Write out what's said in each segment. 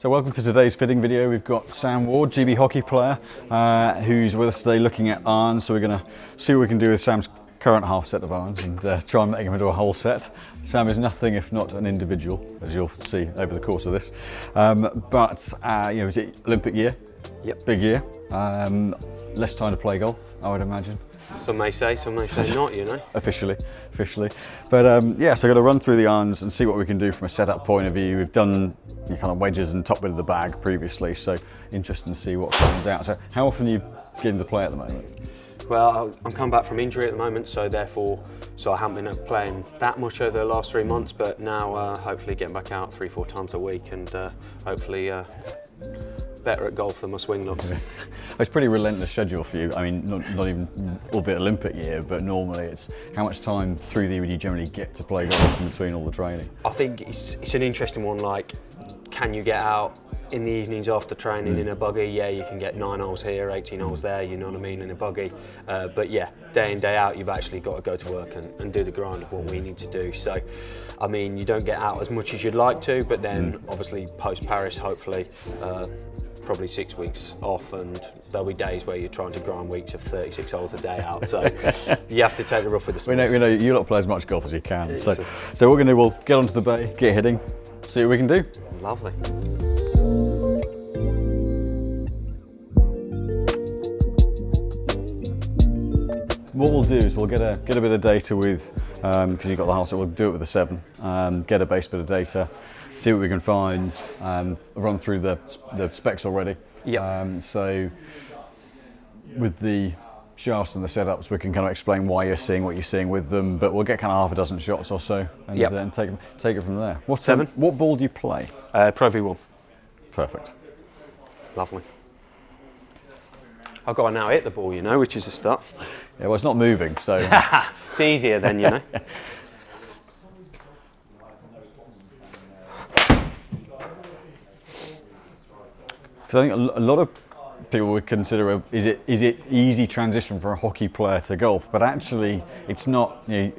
So welcome to today's fitting video. We've got Sam Ward, GB hockey player, who's with us today looking at irons. So we're going to see what we can do with Sam's current half set of irons and try and make him into a whole set. Sam is nothing if not an individual, as you'll see over the course of this. You know, is it Olympic year? Yep. Big year. Less time to play golf, I would imagine. Some may say not, you know. Officially. But yeah, so I'm going to run through the irons and see what we can do from a setup point of view. We've done your kind of wedges and top bit of the bag previously, so interesting to see what comes out. So how often are you getting to play at the moment? Well, I'm coming back from injury at the moment, so I haven't been playing that much over the last 3 months, but now hopefully getting back out 3-4 times a week and hopefully better at golf than my swing looks. It's a pretty relentless schedule for you. I mean, not even, albeit Olympic year, but normally it's how much time through the year would you generally get to play golf in between all the training? I think it's an interesting one, like, can you get out in the evenings after training in a buggy? Yeah, you can get 9 holes here, 18 holes there, you know what I mean, in a buggy. But yeah, day in, day out, you've actually got to go to work and do the grind of what we need to do. So, I mean, you don't get out as much as you'd like to, but then obviously post-Paris, hopefully, probably 6 weeks off, and there'll be days where you're trying to grind weeks of 36 holes a day out. So you have to take the rough with the smooth. We know you lot play as much golf as you can. So what we're going to do, we'll get onto the bay, get hitting, see what we can do. Lovely. What we'll do is we'll get a bit of data with, because you've got the house, so we'll do it with a 7, get a base bit of data, see what we can find, run through the specs already. Yep. So with the shafts and the setups, we can kind of explain why you're seeing what you're seeing with them, but we'll get kind of half a dozen shots or so and, and take it from there. What 7? What ball do you play? Pro V1. Perfect. Lovely. I've got to now hit the ball, you know, which is a start. Yeah, well, it's not moving, so it's easier then, you know. Because I think a lot of people would consider is it easy transition for a hockey player to golf, but actually it's not. You know,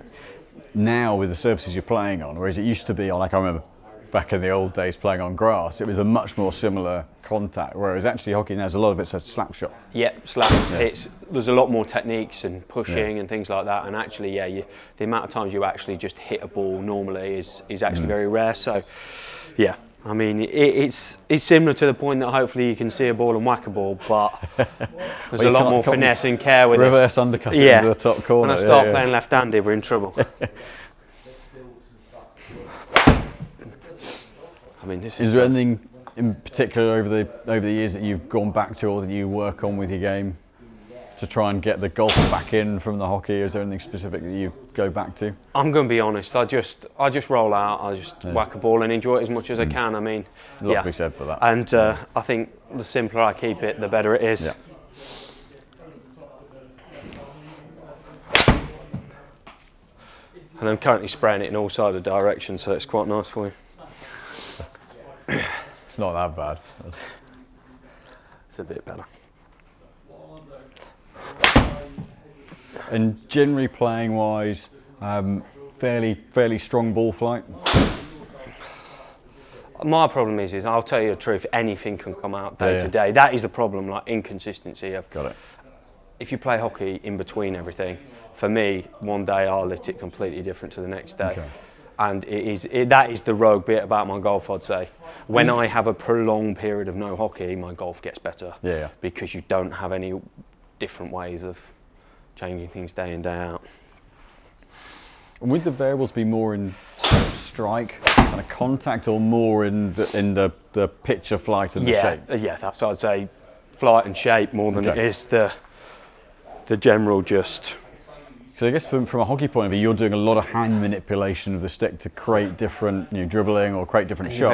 now with the surfaces you're playing on, whereas it used to be, like I remember back in the old days playing on grass, it was a much more similar contact, whereas actually hockey now, a lot of it's a slap shot. Yeah, slaps. Yeah. There's a lot more techniques and pushing and things like that, and actually, yeah, the amount of times you actually just hit a ball normally is actually very rare. So, yeah, I mean, it's similar to the point that hopefully you can see a ball and whack a ball, but there's a lot more finesse and care with reverse undercut into the top corner. When I start playing left-handed, we're in trouble. I mean, is there anything in particular over the years that you've gone back to or that you work on with your game to try and get the golf back in from the hockey? Is there anything specific that you go back to? I'm going to be honest. I just roll out. I just whack a ball and enjoy it as much as I can. I mean, a lot to be said for that. And I think the simpler I keep it, the better it is. Yeah. And I'm currently spraying it in all sides of directions, so it's quite nice for you. It's not that bad. It's a bit better. And generally playing wise, fairly strong ball flight. My problem is I'll tell you the truth, anything can come out day to day. That is the problem, like inconsistency of. Got it. If you play hockey in between everything, for me, one day I'll hit it completely different to the next day. Okay. And that is the rogue bit about my golf, I'd say. When I have a prolonged period of no hockey, my golf gets better. Yeah. Because you don't have any different ways of changing things day in, day out. And would the variables be more in strike, kind of contact, or more in the pitch of flight and the shape? Yeah, that's what I'd say. Flight and shape more than it is the general just. So I guess from a hockey point of view, you're doing a lot of hand manipulation of the stick to create different, dribbling or create different shots.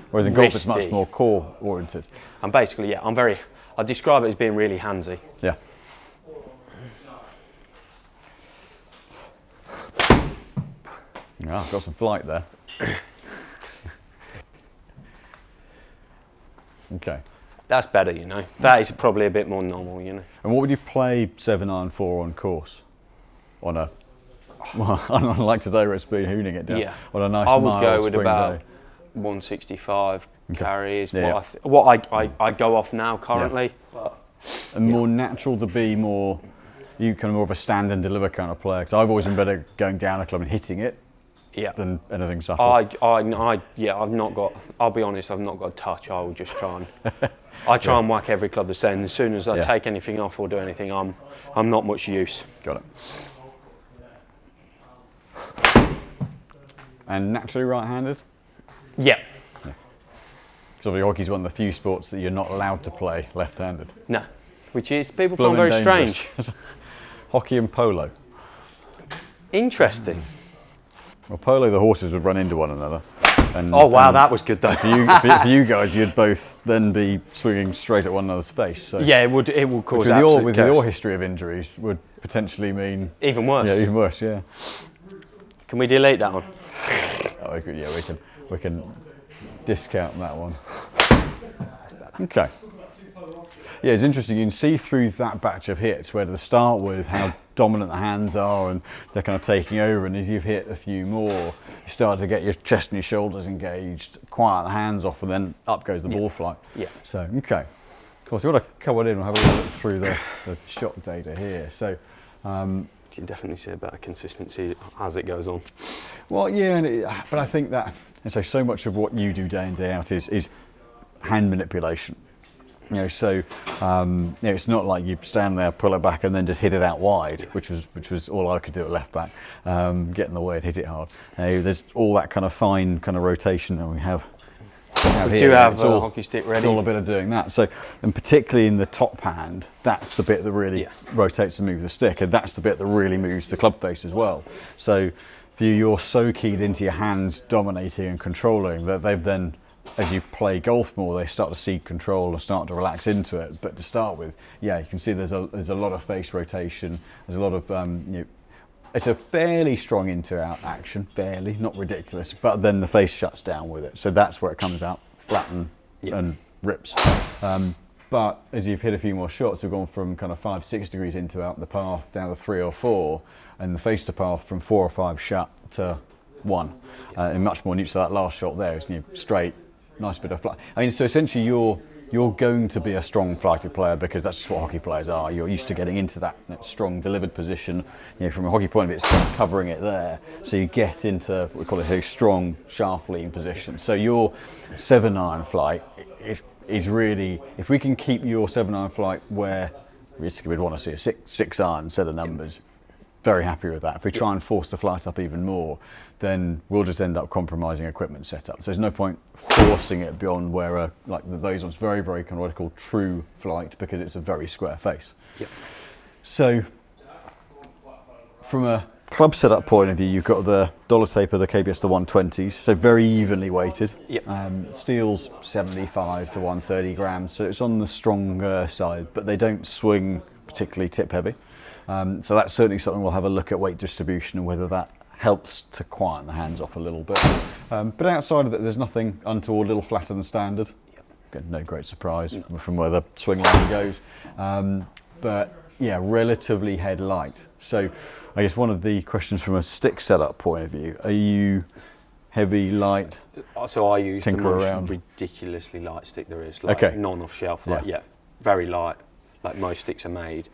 Whereas in golf, it's much more core oriented. And basically, I describe it as being really handsy. Yeah. I've got some flight there. Okay. That's better, you know. That is probably a bit more normal, you know. And what would you play 7-iron for on course? On unlike today where it's been hooning it down. Yeah. On a nice I would go with about 165 carry is Yeah, what I go off now currently. But, and more natural to be more, you kind of more of a stand and deliver kind of player. Because I've always been better going down a club and hitting it than anything subtle. I've not got, I'll be honest, I've not got a touch. I will just try and, I try and whack every club the same. As soon as I take anything off or do anything, I'm not much use. Got it. And naturally right-handed? Yeah. Because obviously hockey's one of the few sports that you're not allowed to play left-handed. No, which is, people find very strange. Hockey and polo. Interesting. Well, polo, the horses would run into one another. And, oh wow, that was good though. For you guys, you'd both then be swinging straight at one another's face. So yeah, it would cause with your history of injuries would potentially mean even worse. Yeah, even worse. Yeah. Can we delete that one? Oh, we can discount that one. Okay. Yeah, it's interesting. You can see through that batch of hits where to start with how dominant the hands are and they're kind of taking over, and as you've hit a few more, you start to get your chest and your shoulders engaged, quiet the hands off, and then up goes the ball flight. Yeah. So, okay. Of course, you want to come on in and have a look through the shot data here. So, you can definitely see a better consistency as it goes on. Well, yeah, but I think that, and so much of what you do day in, day out is hand manipulation. You know, so you know, it's not like you stand there, pull it back, and then just hit it out wide, which was all I could do at left back, get in the way and hit it hard. There's all that kind of fine kind of rotation that we have. We do have a hockey stick ready. It's all a bit of doing that. So, and particularly in the top hand, that's the bit that really rotates and moves the stick, and that's the bit that really moves the club face as well. So, for you, you're so keyed into your hands dominating and controlling that they've then, as you play golf more, they start to cede control and start to relax into it. But to start with, yeah, you can see there's a lot of face rotation. There's a lot of you know, it's a fairly strong into-out action, fairly, not ridiculous, but then the face shuts down with it. So that's where it comes out flat and rips. But as you've hit a few more shots, we've gone from kind of 5-6 degrees into out the path down to 3 or 4, and the face to path from 4 or 5 shut to 1, and much more neutral. So that last shot there is, you know, straight, nice bit of flight. I mean, so essentially you're going to be a strong flighted player because that's just what hockey players are. You're used to getting into that strong delivered position. You know, from a hockey point of view, it's covering it there. So you get into what we call it a strong shaft lean position. So your 7-iron flight is really, if we can keep your 7-iron flight where basically we'd want to see a 6-iron set of numbers, very happy with that. If we try and force the flight up even more, then we'll just end up compromising equipment setup. So there's no point forcing it beyond where like those ones, very, very kind of what I call true flight, because it's a very square face. Yep. So from a club setup point of view, you've got the dollar taper, the KBS, the 120s, so very evenly weighted. Yep. Steel's 75 to 130 grams, so it's on the stronger side, but they don't swing particularly tip heavy. So that's certainly something we'll have a look at, weight distribution and whether that helps to quieten the hands off a little bit. But outside of that, there's nothing untoward, a little flatter than standard. Again, no great surprise from where the swing line goes. But yeah, relatively head light. So I guess one of the questions from a stick setup point of view, are you heavy, light? So I use the most ridiculously light stick there is, like non-off shelf, like very light, like most sticks are made.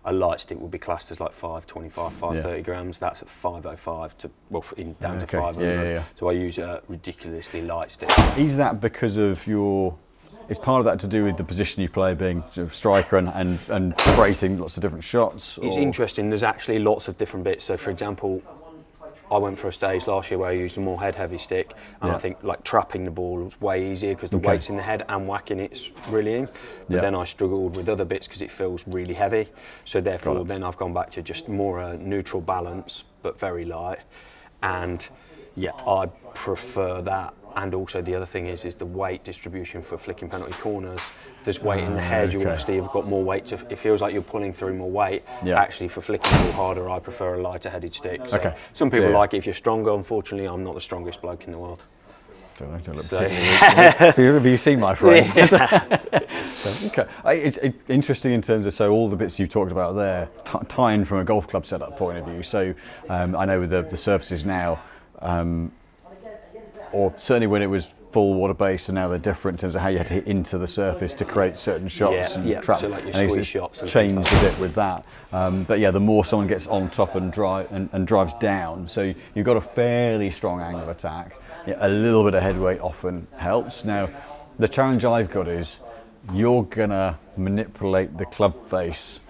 A light stick will be classed as like 525, 530 grams. That's at 505 to down to 500. So I use a ridiculously light stick. Is that because of is part of that to do with the position you play, being sort of striker and creating lots of different shots? It's interesting. There's actually lots of different bits. So for example, I went for a stage last year where I used a more head-heavy stick, and I think like trapping the ball was way easier because the weight's in the head and whacking it's really in. But then I struggled with other bits because it feels really heavy. So therefore, then I've gone back to just more a neutral balance, but very light. And yeah, I prefer that. And also the other thing is the weight distribution for flicking penalty corners. If there's weight in the head, you obviously have got more weight. It feels like you're pulling through more weight. Actually, for flicking the ball harder, I prefer a lighter headed stick. So some people like it if you're stronger. Unfortunately, I'm not the strongest bloke in the world. Don't look have you seen my frame? It's interesting in terms of all the bits you talked about there, tying from a golf club setup point of view. So I know with the surfaces now, or certainly when it was full water base, and now they're different in terms of how you had to hit into the surface to create certain shots and trap. So like your and squeeze shots. And changed a bit with that. But yeah, the more someone gets on top and drives down, so you've got a fairly strong angle of attack. Yeah, a little bit of headweight often helps. Now, the challenge I've got is you're gonna manipulate the club face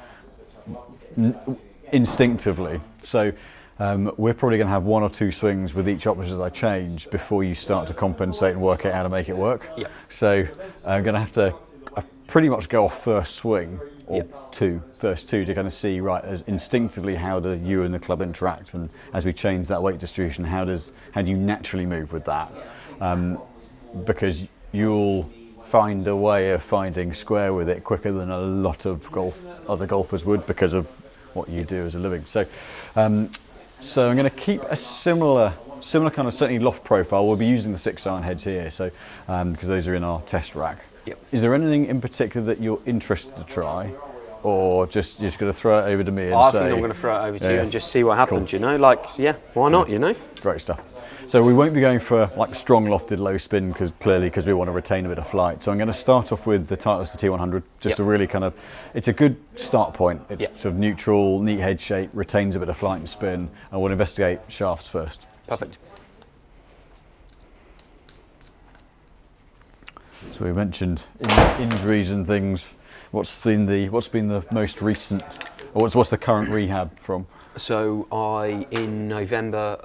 instinctively. So we're probably going to have 1 or 2 swings with each option as I change before you start to compensate and work out how to make it work. Yep. So I'm going to have to pretty much go off first swing or first two to kind of see, right, as instinctively how do you and the club interact, and as we change that weight distribution, how do you naturally move with that? Because you'll find a way of finding square with it quicker than a lot of other golfers would because of what you do as a living. So so I'm going to keep a similar kind of certainly loft profile. We'll be using the 6-iron heads here, so because those are in our test rack. Yep. Is there anything in particular that you're interested to try, or just going to throw it over to me and I say? think I'm going to throw it over to you and just see what happens. Cool. You know, like, yeah, why not? You know. Great stuff. So we won't be going for like strong lofted low spin because we want to retain a bit of flight. So I'm going to start off with the Titleist T100 just to really kind of, it's a good start point. It's sort of neutral, neat head shape, retains a bit of flight and spin, and we'll investigate shafts first. Perfect. So we mentioned injuries and things. What's been the most recent, or what's the current rehab from? So in November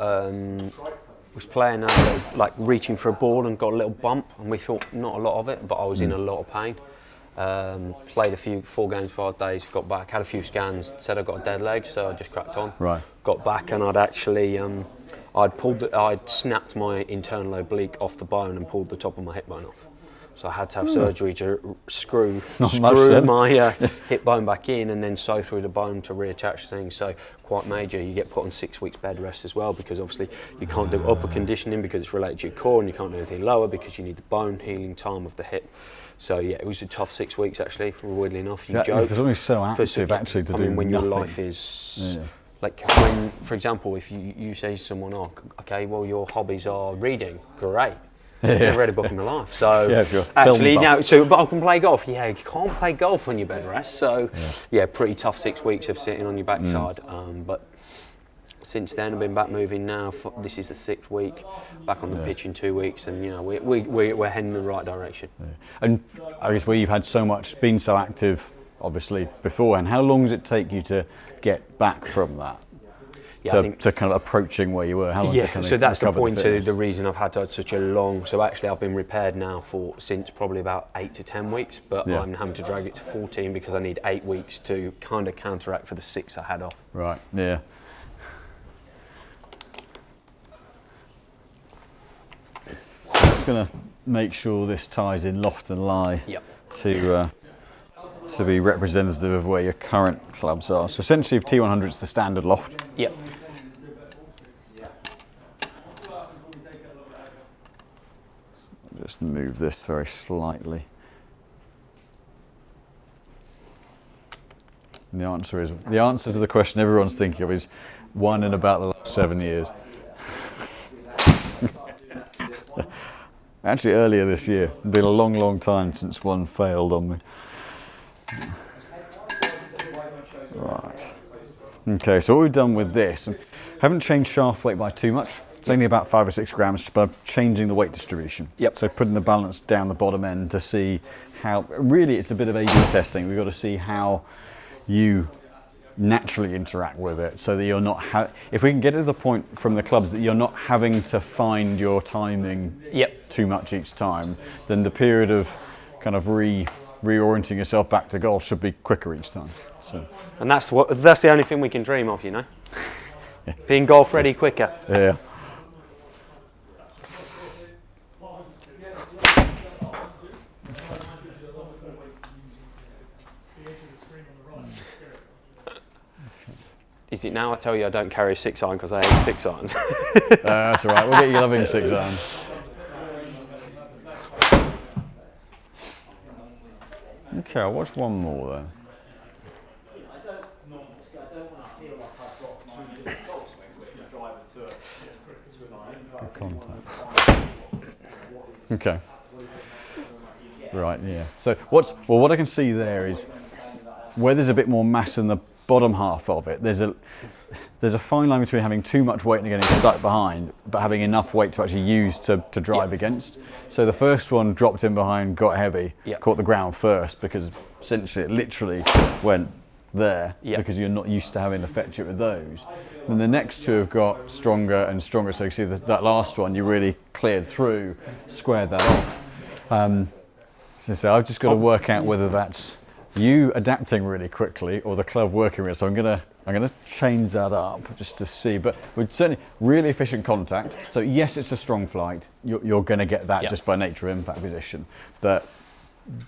was playing like reaching for a ball and got a little bump, and we thought not a lot of it, but I was in a lot of pain. Played 4 games, 5 days, got back, had a few scans, said I got a dead leg, so I just cracked on. Right. Got back and I'd actually I'd snapped my internal oblique off the bone and pulled the top of my hip bone off. So I had to have surgery to screw my hip bone back in and then sew through the bone to reattach things. So quite major. You get put on 6 weeks bed rest as well, because obviously you can't do upper conditioning because it's related to your core, and you can't do anything lower because you need the bone healing time of the hip. So yeah, it was a tough 6 weeks actually. Weirdly enough, you joke. It's always so active actually to do nothing. When your life is like, when, for example, if you say to someone, "Oh, okay, well your hobbies are reading," great. I've never read a book in my life, so sure. actually now, but I can play golf. Yeah, you can't play golf on your bed rest, so yeah, pretty tough 6 weeks of sitting on your backside. But since then, I've been back moving now. This is the 6th week, back on the pitch in 2 weeks, and you know we're heading in the right direction. Yeah. And I guess where you've had been so active, obviously beforehand, how long does it take you to get back from that? Yeah, to kind of approaching where you were? How long so that's the point. The reason I've had such a long. So actually, I've been repaired now since probably about 8 to 10 weeks, but I'm having to drag it to 14 because I need 8 weeks to kind of counteract for the 6 I had off. Right. Yeah. Just gonna make sure this ties in loft and lie to be representative of where your current clubs are. So essentially, if T100 is the standard loft. Yep. Just move this very slightly. And the answer to the question everyone's thinking of is one in about the last 7 years. Actually, earlier this year. It's been a long time since one failed on me. Right. Okay, so what we've done with this, haven't changed shaft weight by too much. It's only about 5 or 6 grams, but changing the weight distribution. Yep. So putting the balance down the bottom end to see how, really it's a bit of A/B testing. We've got to see how you naturally interact with it, so that you're not, if we can get to the point from the clubs that you're not having to find your timing too much each time, then the period of kind of reorienting yourself back to golf should be quicker each time. So. And that's the only thing we can dream of, you know? Being golf ready quicker. Yeah. Is it now I tell you I don't carry a 6-iron because I hate 6-irons? That's all right, we'll get you loving 6-irons. Okay, I'll watch one more then. Good contact. Okay. Right, yeah. So what I can see there is where there's a bit more mass in the bottom half of it, there's a fine line between having too much weight and getting stuck behind, but having enough weight to actually use to drive against. So the first one dropped in behind, got heavy, caught the ground first, because essentially it literally went there, because you're not used to having to fetch it with those. And the next two have got stronger and stronger, so you see that last one you really cleared through, squared that off. So I've just got to work out whether that's you adapting really quickly or the club working really. So I'm gonna change that up just to see. But we're certainly really efficient contact. So yes, it's a strong flight. You're going to get that just by nature of impact position. But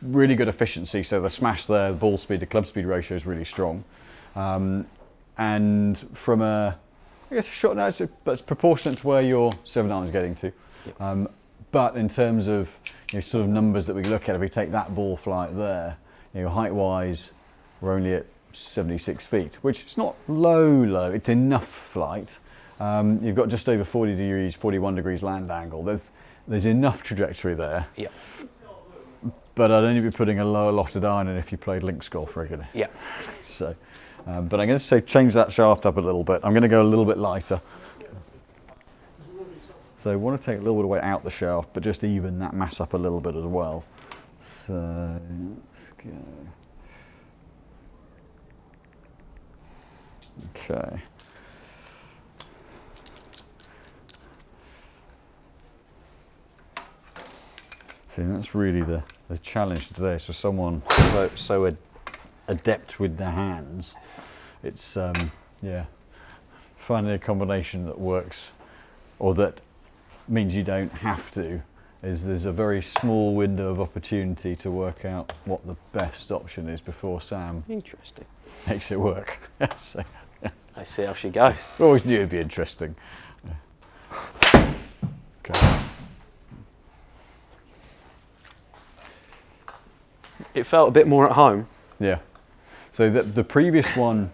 really good efficiency. So the smash there, the ball speed to club speed ratio is really strong. And from a shot now, that's proportionate to where your 7-iron is getting to. But in terms of sort of numbers that we look at, if we take that ball flight there, height-wise, we're only at 76 feet, which is not low, it's enough flight. You've got just over 40 degrees, 41 degrees land angle. There's enough trajectory there. Yeah. But I'd only be putting a lower lofted iron in if you played links golf regularly. Yeah. So, but I'm going to say change that shaft up a little bit. I'm going to go a little bit lighter. So I want to take a little bit of weight out the shaft, but just even that mass up a little bit as well. So let's go. Okay. See, that's really the challenge today. So someone so adept with their hands, it's finding a combination that works, or that means you don't have to. There's a very small window of opportunity to work out what the best option is before Sam makes it work. So, let's see how she goes. I always knew it'd be interesting. Okay. It felt a bit more at home. Yeah. So the previous one,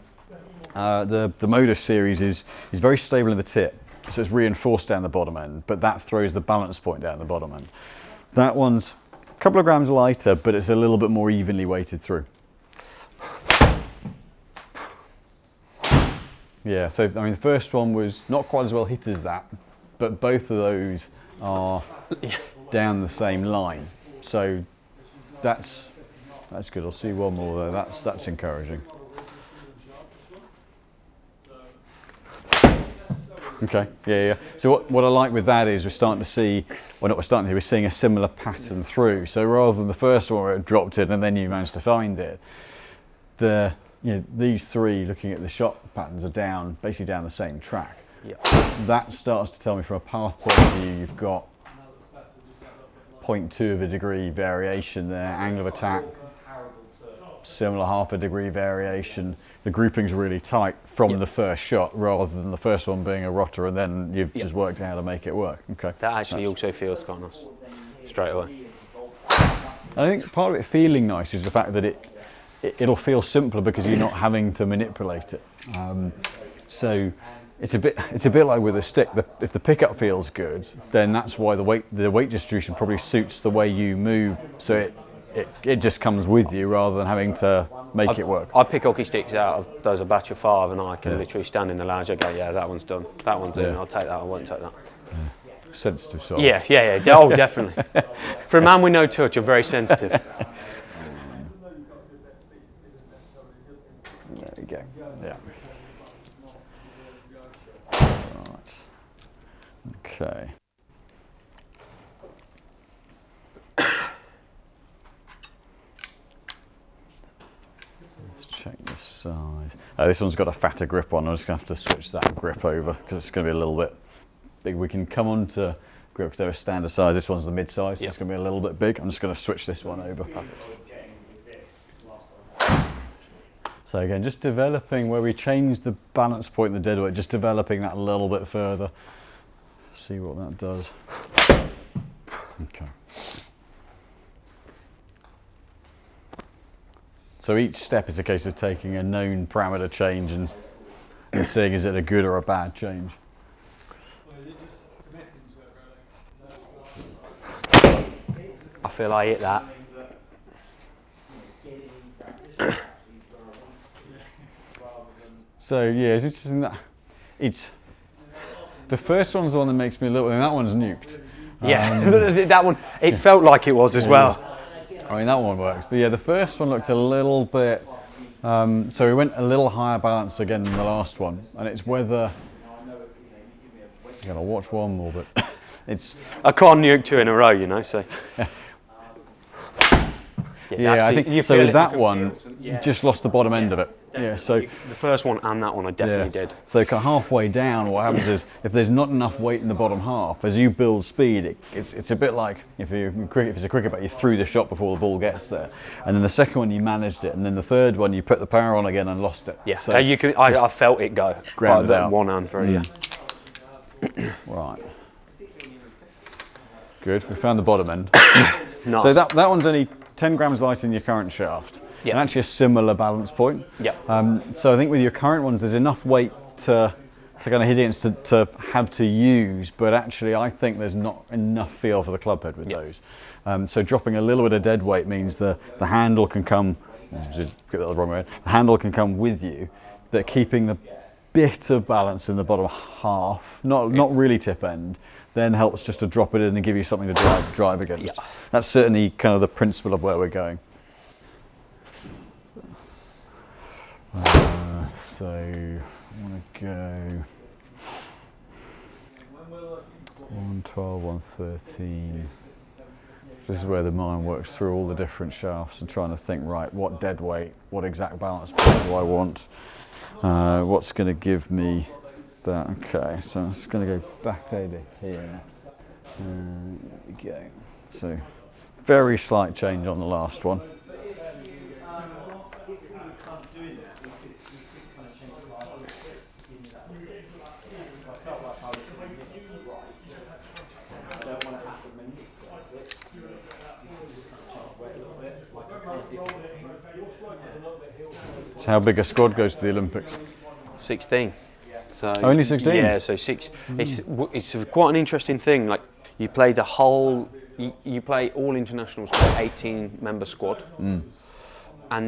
the Modus series is very stable in the tip. So it's reinforced down the bottom end, but that throws the balance point down the bottom end. That one's a couple of grams lighter, but it's a little bit more evenly weighted through. Yeah, so I mean the first one was not quite as well hit as that, but both of those are down the same line. So that's good. I'll see one more there. That's encouraging. Okay, yeah. So what I like with that is we're starting to see, we're seeing a similar pattern through. So rather than the first one where it dropped in and then you managed to find it, these three, looking at the shot patterns, are basically down the same track. Yeah. That starts to tell me from a path point of view, you've got 0.2 of a degree variation there, angle of attack, similar half a degree variation. The grouping's really tight from the first shot, rather than the first one being a rotter and then you've just worked out how to make it work. Okay. That actually also feels quite nice, straight away. I think part of it feeling nice is the fact that it'll feel simpler because you're not having to manipulate it. So it's a bit like with a stick. If the pickup feels good, then that's why the weight distribution probably suits the way you move. So it just comes with you rather than having to make it work. I pick hockey sticks out of those a batch of 5 and I can literally stand in the lounge and go, yeah, that one's done. That one's in. I'll take that. I won't take that. Sensitive sort. Yeah. Oh, definitely. For a man with no touch, I'm very sensitive. There we go. Yeah. Right. Okay. Let's check this size. This one's got a fatter grip on. I'm just going to have to switch that grip over because it's going to be a little bit big. We can come on to grip because they're a standard size. This one's the mid size. So it's going to be a little bit big. I'm just going to switch this one over. So again, just developing where we change the balance point in the deadweight, just developing that a little bit further. See what that does. Okay. So each step is a case of taking a known parameter change and seeing is it a good or a bad change. feel I hit that. So yeah, it's interesting that it's the first one's the one that makes me a little, and that one's nuked. Yeah, that one, it felt like it was as well. I mean, that one works, but yeah, the first one looked a little bit, so we went a little higher balance again than the last one, and it's whether, you gotta watch one more, but it's... I can't nuke 2 in a row, you know, so. Yeah, I think so. With that one, you just lost the bottom end of it. Yeah, so the first one and that one I definitely did. So halfway down, what happens is if there's not enough weight in the bottom half, as you build speed, it's a bit like if it's a cricket bat, you threw the shot before the ball gets there, and then the second one you managed it, and then the third one you put the power on again and lost it. Yeah, so you can. I felt it go. Grounded that out. one hand through. Yeah. Right. Good. We found the bottom end. Nice. So that one's only 10 grams lighter than your current shaft. Yeah. And actually a similar balance point. Yeah. So I think with your current ones, there's enough weight to kind of hit it to have to use, but actually I think there's not enough feel for the club head with those. So dropping a little bit of dead weight means the handle can come, get that the wrong way, the handle can come with you, but keeping the bit of balance in the bottom half, not really tip end, then helps just to drop it in and give you something to drive against. Yeah. That's certainly kind of the principle of where we're going. So I want to go 112, 113. This is where the mind works through all the different shafts and trying to think, right, what dead weight, what exact balance point do I want? What's going to give me that? Okay, so I'm just going to go back over here. There we go. So very slight change on the last one. So how big a squad goes to the Olympics? 16. So only 16? Yeah, so 6. It's quite an interesting thing. Like you play the whole, you play all internationals for 18-member squad, and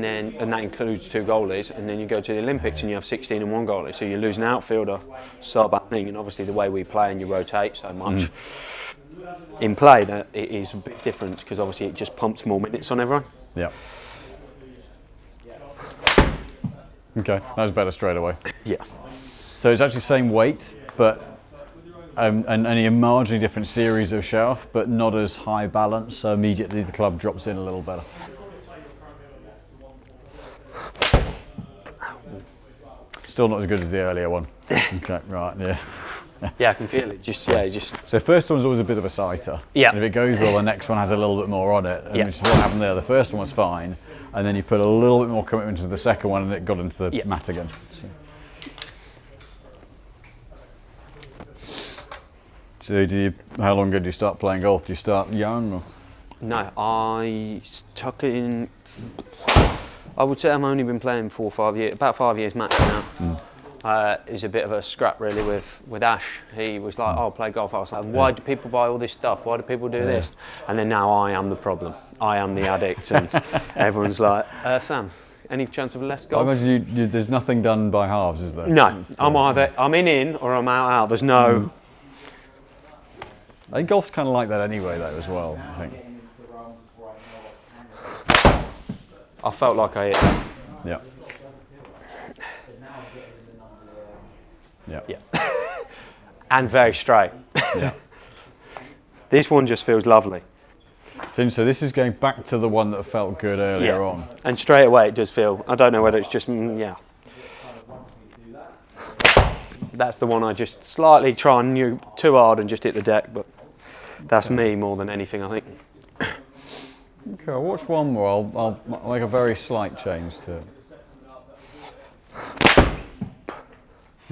that includes 2 goalies, and then you go to the Olympics and you have 16 and 1 goalie. So you lose an outfielder, sub-happening, and obviously the way we play and you rotate so much. In play, it is a big difference because obviously it just pumps more minutes on everyone. Yeah. Okay, that was better straight away. Yeah. So it's actually same weight, but and only a marginally different series of shaft, but not as high balance. So immediately the club drops in a little better. Still not as good as the earlier one. Okay, right, yeah. Yeah, I can feel it. Just. So first one's always a bit of a sighter. Yeah. And if it goes well, the next one has a little bit more on it. And which is what happened there. The first one was fine, and then you put a little bit more commitment into the second one, and it got into the mat again. So how long ago did you start playing golf? Did you start young? Or? No, I stuck in. I would say I've only been playing 4 or 5 years, about 5 years max now. It's a bit of a scrap really with Ash. He was like, "Oh, play golf." I was like, "Why do people buy all this stuff? Why do people do this?" And then now I am the problem. I am the addict, and everyone's like, "Sam, any chance of less golf?" I imagine there's nothing done by halves, is there? No, I'm in or I'm out. There's no. I think golf's kind of like that anyway, though, as well. I think. I felt like I hit that. Yeah. Yeah. Yeah. And very straight. Yeah. This one just feels lovely. So this is going back to the one that felt good earlier on. And straight away it does feel, I don't know whether it's just, yeah. That's the one I just slightly try and nuke too hard and just hit the deck, but that's me more than anything, I think. Okay, I'll watch one more. I'll make a very slight change to it.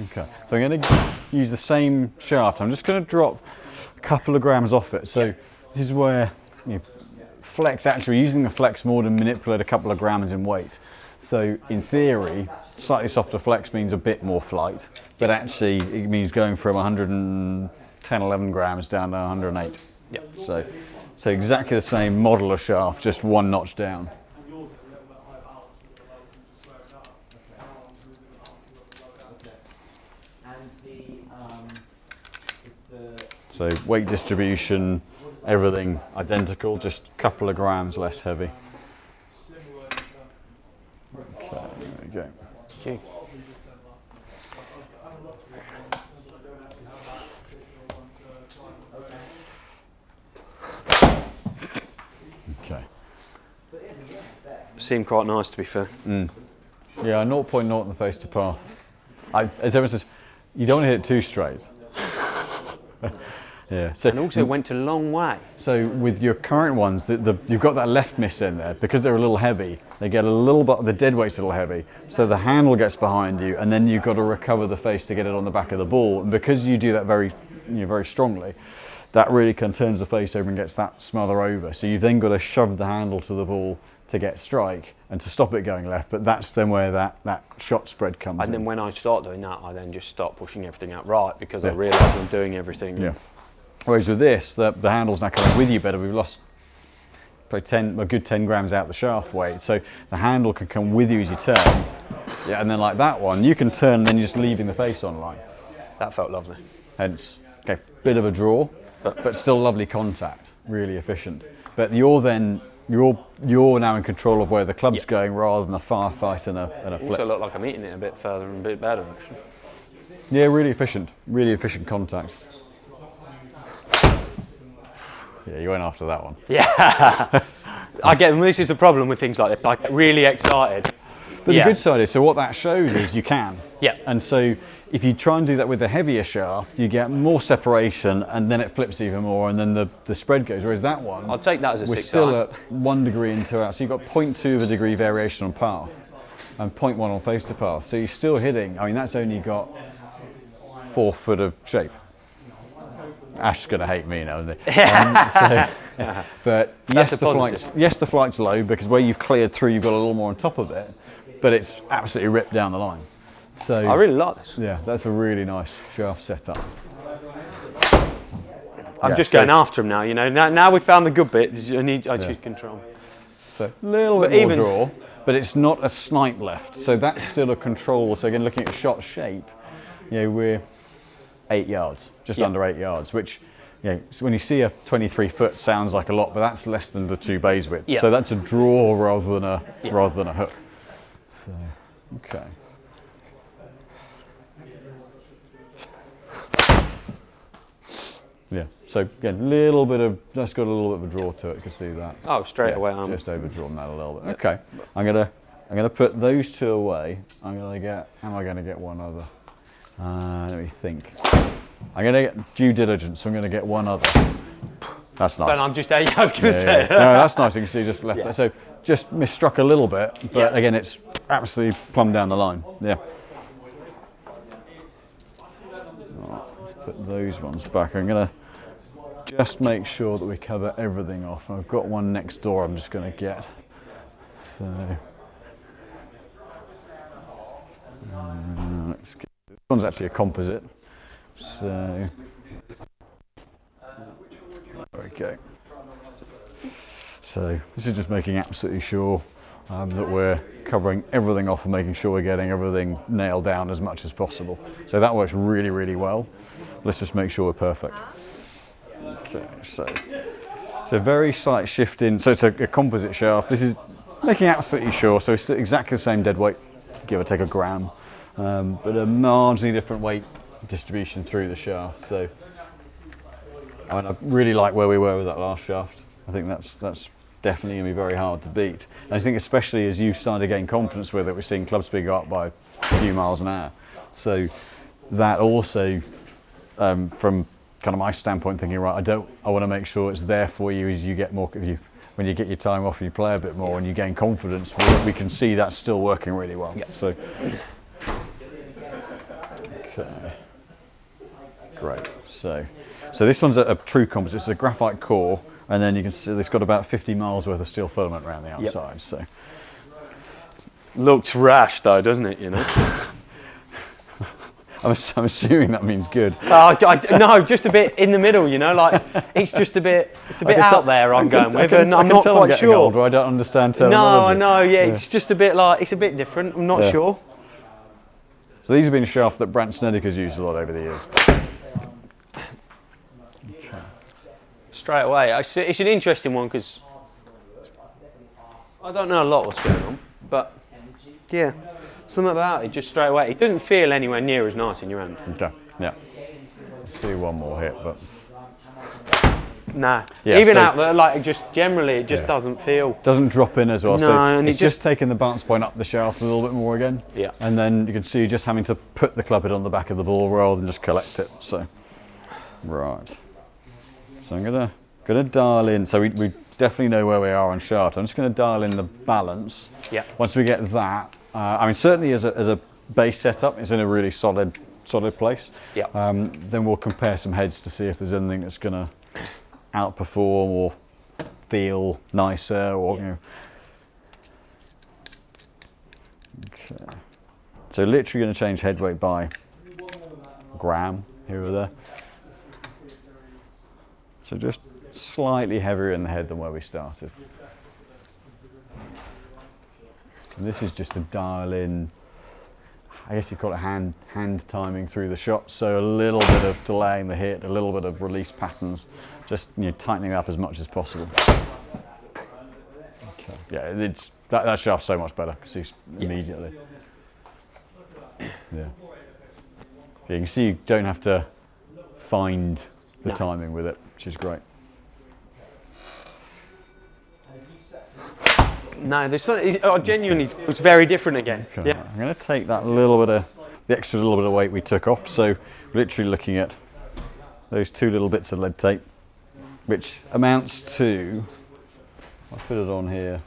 Okay, so I'm going to use the same shaft. I'm just going to drop a couple of grams off it. So this is where you flex, actually using the flex more to manipulate a couple of grams in weight. So in theory, slightly softer flex means a bit more flight, but actually it means going from 110, 11 grams down to 108. Yeah. So So exactly the same model of shaft, just one notch down. So weight distribution, everything identical, just a couple of grams less heavy. Okay, there we go. Okay. Okay. Seemed quite nice, to be fair. Yeah, 0.0 in the face to path. As everyone says, you don't want to hit it too straight. Yeah. So, And also went a long way. so with your current ones, you've got that left miss in there because they're a little heavy. They get a little bit. The dead weight's a little heavy, so the handle gets behind you, and then you've got to recover the face to get it on the back of the ball. And because you do that very strongly, that really turns the face over and gets that smother over. So you've then got to shove the handle to the ball to get strike and to stop it going left. But that's then where that shot spread comes in. And then when I start doing that, I then just start pushing everything out right because I realise I'm doing everything. Yeah. Whereas with this, the handle's now coming with you better. We've lost probably a good 10 grams out the shaft weight. So the handle can come with you as you turn. Yeah, and then like that one, you can turn and then you're just leaving the face on line. That felt lovely. Hence, okay, bit of a draw, but still lovely contact, really efficient. But you're now in control of where the club's going rather than a firefight and a flip. Also look like I'm eating it a bit further and a bit better, actually. Yeah, really efficient contact. Yeah, you went after that one. Yeah. This is the problem with things like this. I get really excited. But the good side is, so what that shows is you can. Yeah. And so if you try and do that with the heavier shaft, you get more separation and then it flips even more and then the spread goes. Whereas that one, I'll take that as a we're 6 still iron. at 1 degree in 2 hours. So you've got 0.2 of a degree variation on path and 0.1 on face to path. So you're still hitting, I mean, that's only got 4 foot of shape. Ash's going to hate me now, isn't he? But yes, the flight's low because where you've cleared through, you've got a little more on top of it, but it's absolutely ripped down the line. So I really like this. Yeah, that's a really nice shaft setup. I'm just going after him now, you know. Now we've found the good bit, I should control. So a little bit more draw, but it's not a snipe left. So that's still a control. So again, looking at shot shape, you know, we're 8 yards, just under 8 yards, which, you know, so when you see a 23 foot sounds like a lot, but that's less than the 2 bays width. So that's a draw rather than a hook. So, okay. Yeah, so again, that's got a little bit of a draw to it, you can see that. Oh, straight away I'm just overdrawn that a little bit. Okay, I'm gonna put those 2 away. Am I gonna get one other? Let me think. I'm going to get due diligence, so I'm going to get one other. That's nice. Then I'm just 8, I was going to say. No, that's nice, you can see just left there. So just misstruck a little bit, but again, it's absolutely plumb down the line. Yeah. Right, let's put those ones back. I'm going to just make sure that we cover everything off. I've got one next door I'm just going to get. So, let's get, this one's actually a composite. So, okay. So this is just making absolutely sure that we're covering everything off and making sure we're getting everything nailed down as much as possible. So that works really, really well. Let's just make sure we're perfect. Okay, so very slight shift in. So it's a composite shaft. This is making absolutely sure. So it's exactly the same dead weight, give or take a gram, but a marginally different weight distribution through the shaft. So I mean, I really like where we were with that last shaft. I think that's definitely going to be very hard to beat. And I think especially as you start to gain confidence with it, we're seeing club speed go up by a few miles an hour. So that also, from kind of my standpoint, thinking, right, I want to make sure it's there for you as you get more, when you get your time off and you play a bit more and you gain confidence, we can see that's still working really well. Yeah. So, okay. Great. So this one's a true composite. It's a graphite core, and then you can see it's got about 50 miles worth of steel filament around the outside. Yep. So looks rash though, doesn't it? You know. I'm assuming that means good. No, just a bit in the middle, you know, like it's just a bit, it's a bit out there. I'm going with, and I'm not quite sure. Older, I don't understand terminology. No, I know. Yeah, it's just a bit like, it's a bit different. I'm not sure. So these have been shafts that Brant Snedeker's used a lot over the years. Okay. Straight away, it's an interesting one because I don't know a lot what's going on, but yeah, something about it just straight away. It doesn't feel anywhere near as nice in your hand. Okay, yeah. Let's do one more hit, but nah. Yeah, even so, out there, like just generally, it just doesn't feel. Doesn't drop in as well. No, so and it's just taking the bounce point up the shaft a little bit more again. Yeah. And then you can see just having to put the club head on the back of the ball rather than just collect it. So, right. So I'm gonna dial in. So we definitely know where we are on shaft. I'm just gonna dial in the balance. Yeah. Once we get that, I mean certainly as a base setup, it's in a really solid place. Yeah. Then we'll compare some heads to see if there's anything that's gonna outperform or feel nicer, or you know. Okay. So literally going to change head weight by a gram here or there. So just slightly heavier in the head than where we started. And this is just to dial in, I guess you call it hand timing through the shot. So a little bit of delaying the hit, a little bit of release patterns, just tightening it up as much as possible. Okay. Yeah, it's that shaft's so much better because he's immediately. Yeah. You can see you don't have to find the timing with it, which is great. No, genuinely, it's very different again. Okay. Yeah. I'm going to take that little bit of, the extra little bit of weight we took off. So we're literally looking at those two little bits of lead tape, which amounts to, I'll put it on here,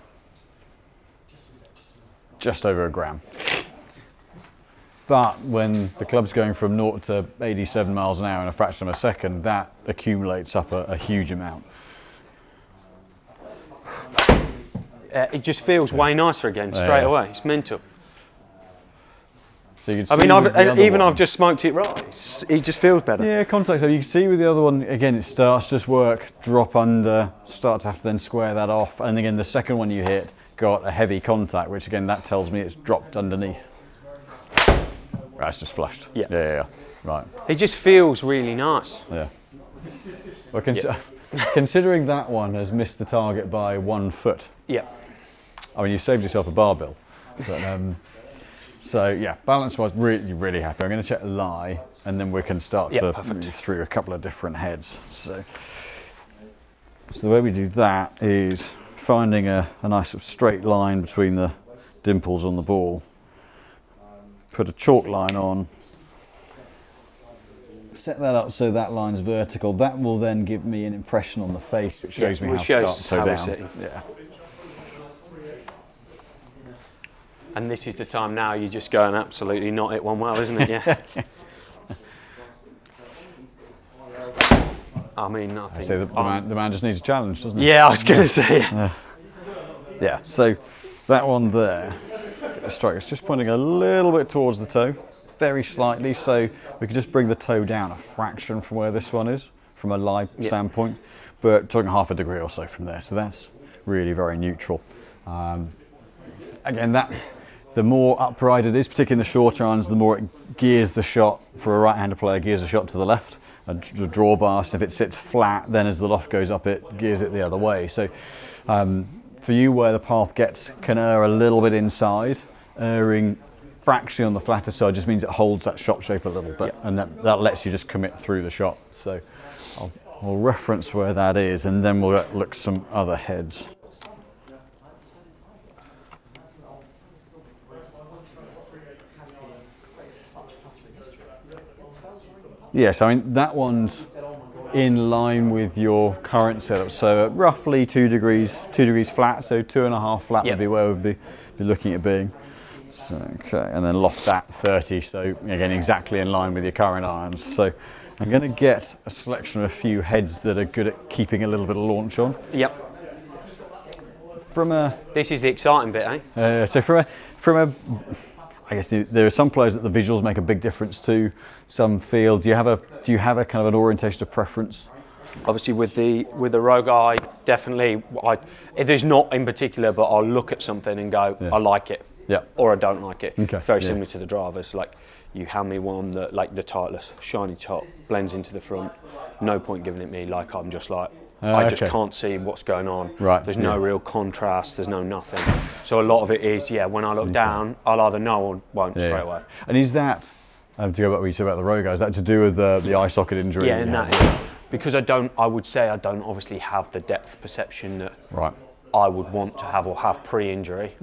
just over a gram. But when the club's going from 0 to 87 miles an hour in a fraction of a second, that accumulates up a huge amount. It just feels way nicer again straight away. It's mental. So you can see I've just smoked it right. It just feels better. Yeah, contact. So you can see with the other one, again, it starts just work, drop under, start to have to then square that off. And again, the second one you hit got a heavy contact, which again, that tells me it's dropped underneath. Right, it's just flushed. Yeah. Right. It just feels really nice. Yeah. Well, considering that one has missed the target by 1 foot. Yeah. I mean, you've saved yourself a bar bill. But, so yeah, balance-wise, really happy. I'm going to check the lie, and then we can start to move through a couple of different heads. So the way we do that is finding a nice sort of straight line between the dimples on the ball. Put a chalk line on. Set that up so that line's vertical. That will then give me an impression on the face, which shows me how to start to toe down. Yeah. And this is the time now you're just going absolutely not hit one well, isn't it? Yeah. I mean, I think the man just needs a challenge, doesn't he? Yeah, I was going to say. Yeah. So that one there, a stroke. It's just pointing a little bit towards the toe, very slightly. So we can just bring the toe down a fraction from where this one is, from a lie standpoint, but talking half a degree or so from there. So that's really very neutral. Again, the more upright it is, particularly in the short irons, the more it gears the shot, for a right-hander player, gears the shot to the left. A draw bar, so if it sits flat, then as the loft goes up, it gears it the other way. So for you, where the path can err a little bit inside, erring fractionally on the flatter side just means it holds that shot shape a little bit, and that lets you just commit through the shot. So I'll reference where that is, and then we'll look some other heads. Yes, I mean that one's in line with your current setup. So roughly 2 degrees flat. So 2.5 flat would be where we'd be looking at being. So okay, and then loft at 30. So again, exactly in line with your current irons. So I'm going to get a selection of a few heads that are good at keeping a little bit of launch on. Yep. From a this is the exciting bit, eh? So from a I guess there are some players that the visuals make a big difference to. Some feel. Do you have a kind of an orientation of preference? Obviously, with the Rogue Eye, definitely. There's not in particular, but I'll look at something and go, I like it, or I don't like it. Okay. It's very similar to the drivers. Like, you hand me one that, like the Titleist, shiny top, blends into the front. No point giving it me. Like, I'm just like, I just can't see what's going on. Right. There's no real contrast. There's no nothing. So a lot of it is, when I look down, I'll either know or won't straight away. And is that, to go back what you said about the Rogue Eye, is that to do with the eye socket injury? Yeah, and that is, because I would say I don't obviously have the depth perception that I would want to have or have pre-injury.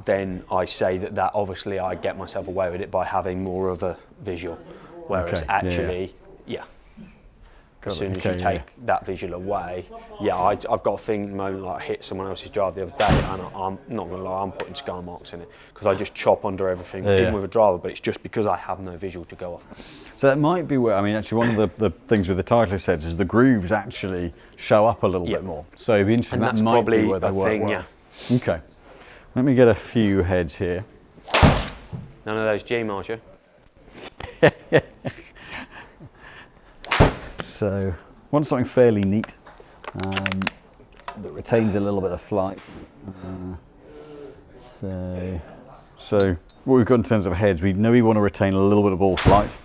Then I say that obviously I get myself away with it by having more of a visual. Whereas actually, as soon as you take that visual away, I've got a thing at the moment, like I hit someone else's drive the other day, and I'm not going to lie, I'm putting scar marks in it because I just chop under everything, even with a driver, but it's just because I have no visual to go off. So that might be where, I mean, actually one of the things with the Titleist heads is the grooves actually show up a little bit more. So it'd be interesting, and that's that might probably be where they work thing, well. Okay, let me get a few heads here. None of those G-Mars, yeah? So, want something fairly neat that retains a little bit of flight. So what we've got in terms of heads, we know we want to retain a little bit of ball flight.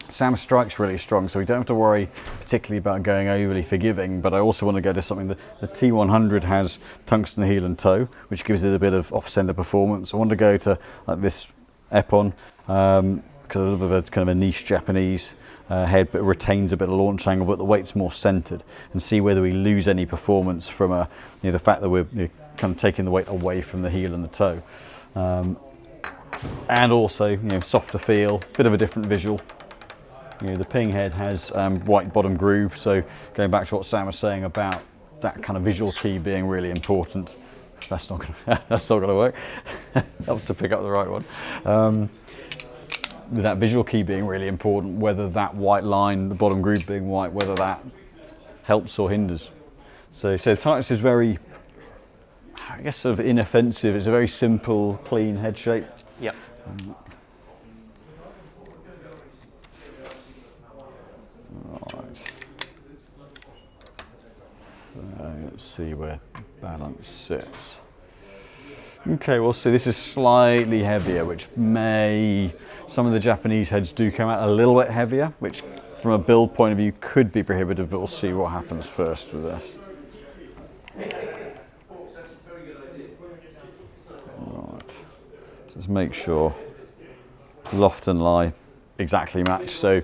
Sam Strike's really strong, so we don't have to worry particularly about going overly forgiving, but I also want to go to something that the T100 has tungsten heel and toe, which gives it a bit of off-center performance. I want to go to like this Epon, because a little bit of a kind of a niche Japanese head, but retains a bit of launch angle, but the weight's more centered, and see whether we lose any performance from the fact that we're kind of taking the weight away from the heel and the toe, and also softer feel, bit of a different visual. The Ping head has white bottom groove, so going back to what Sam was saying about that kind of visual key being really important. That's not gonna work. Helps to pick up the right one. With that visual key being really important, whether that white line, the bottom groove being white, whether that helps or hinders. So Titleist is very, I guess, sort of inoffensive. It's a very simple, clean head shape. Yep. Right. So let's see where balance sits. Okay, well, see, this is slightly heavier, which some of the Japanese heads do come out a little bit heavier, which from a build point of view could be prohibitive, but we'll see what happens first with this. Right, just make sure loft and lie exactly match. So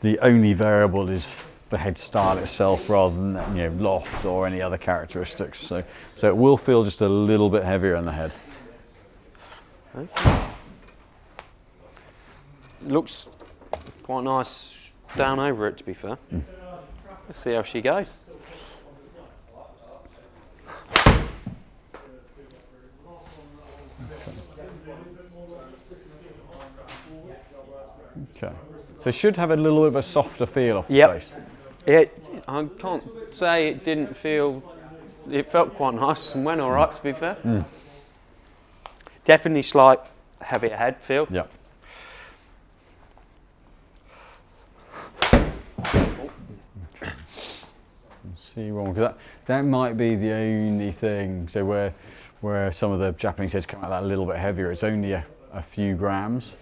the only variable is the head style itself rather than loft or any other characteristics. So it will feel just a little bit heavier in the head. Okay. Looks quite nice down over it, to be fair. Let's see how she goes. Okay. So it should have a little bit of a softer feel off the face. I can't say it didn't feel. It felt quite nice and went all right, to be fair. Definitely slight heavier head feel. Yeah. See one, because that might be the only thing. So where some of the Japanese heads come out that a little bit heavier, it's only a few grams,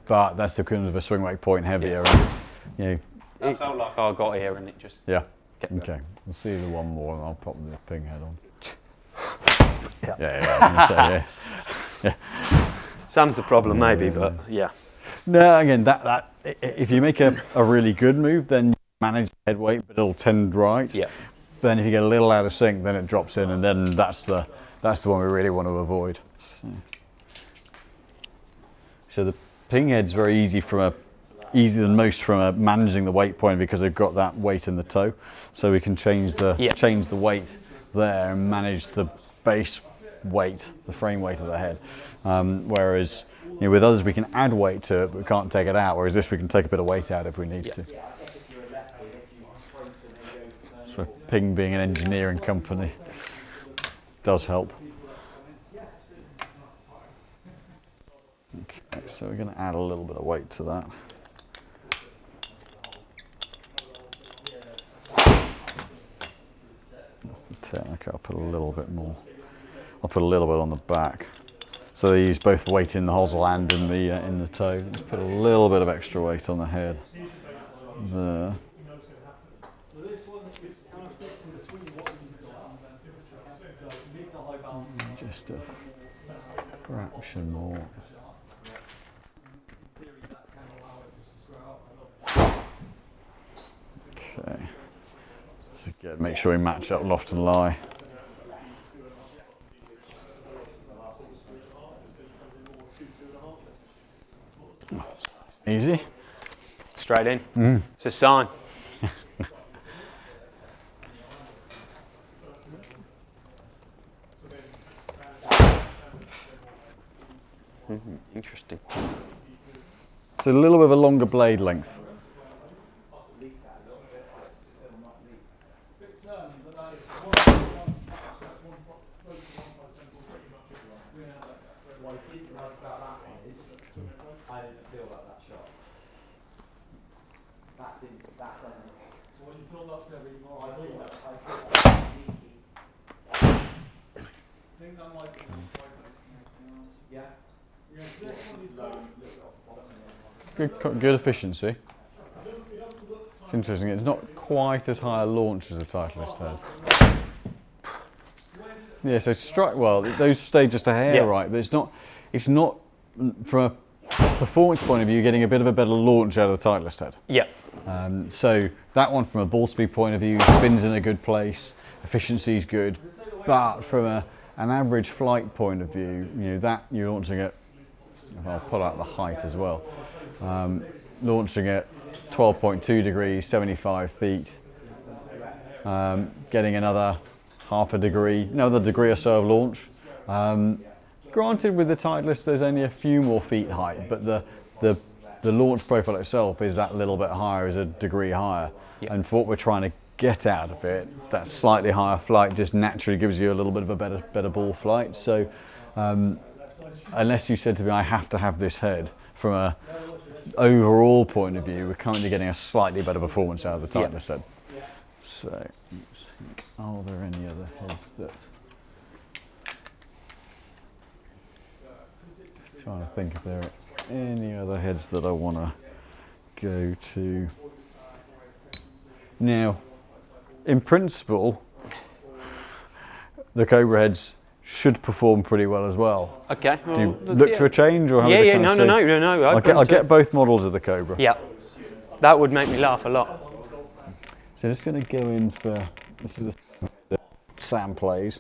but that's the kind of a swing weight point heavier. And, I felt like I got here and it just. Yeah. Okay. We'll see the one more, and I'll pop the Ping head on. Yeah. Sam's the problem, maybe, but yeah. No, again, that if you make a really good move, then you manage the head weight, but it'll tend right. Yeah. Then if you get a little out of sync, then it drops in, and then that's the one we really want to avoid. So the Ping head's very easier than most from managing the weight point, because they've got that weight in the toe, so we can change the weight there and manage the base weight, the frame weight of the head. Whereas with others we can add weight to it, but we can't take it out. Whereas this we can take a bit of weight out if we need to. So Ping being an engineering company does help. So we're going to add a little bit of weight to that. That's the tip. Okay, I'll put a little bit more. I'll put a little bit on the back. So they use both weight in the hosel and in the toe. Let's put a little bit of extra weight on the head there. Just a fraction more. Okay. So again, make sure we match up loft and lie. Easy. Straight in. It's a sign. Interesting. So a little bit of a longer blade length. Good efficiency. It's interesting, it's not quite as high a launch as the Titleist head. Yeah, so strike, well, those stay just a hair right, but it's not from a performance point of view getting a bit of a better launch out of the Titleist head. Yeah. So that one from a ball speed point of view spins in a good place, efficiency is good, but from an average flight point of view, that you're launching it, I'll pull out the height as well, launching at 12.2 degrees, 75 feet, getting another another degree or so of launch. Granted, with the Titleist there's only a few more feet height, but the launch profile itself is that little bit higher, is a degree higher. Yep. And for what we're trying to get out of it, that slightly higher flight just naturally gives you a little bit of a better ball flight. So unless you said to me I have to have this head, from a overall point of view we're currently getting a slightly better performance out of the Titleist head. So let's think, are there any other heads that, trying to think if there are any other heads that I want to go to. Now, in principle, the Cobra heads should perform pretty well as well. Okay. Well, do you look to a change, or no. I'll get both models of the Cobra. Yeah, that would make me laugh a lot. So just going to go in for, this is the Sam plays,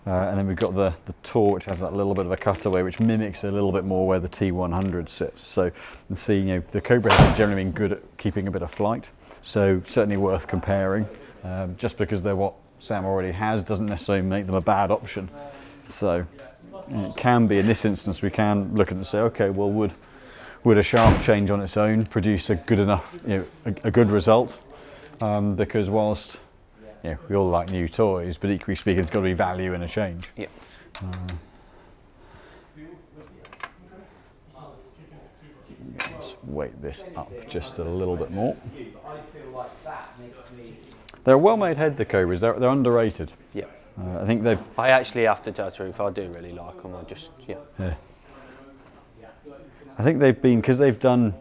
and then we've got the Tour, which has that little bit of a cutaway, which mimics a little bit more where the T100 sits. So you can see, the Cobra heads have generally been good at keeping a bit of flight, so certainly worth comparing. Just because they're what Sam already has doesn't necessarily make them a bad option. So it can be, in this instance, we can look at it and say, okay, well, would a shaft change on its own produce a good enough, a good result? Because whilst we all like new toys, but equally speaking, it's got to be value in a change. Yeah. Let's weight this up just a little bit more. They're a well-made head, the Cobras. They're underrated. Yeah. I think they've. I actually have to tell the truth. I do really like them. Yeah. I think they've been, because they've done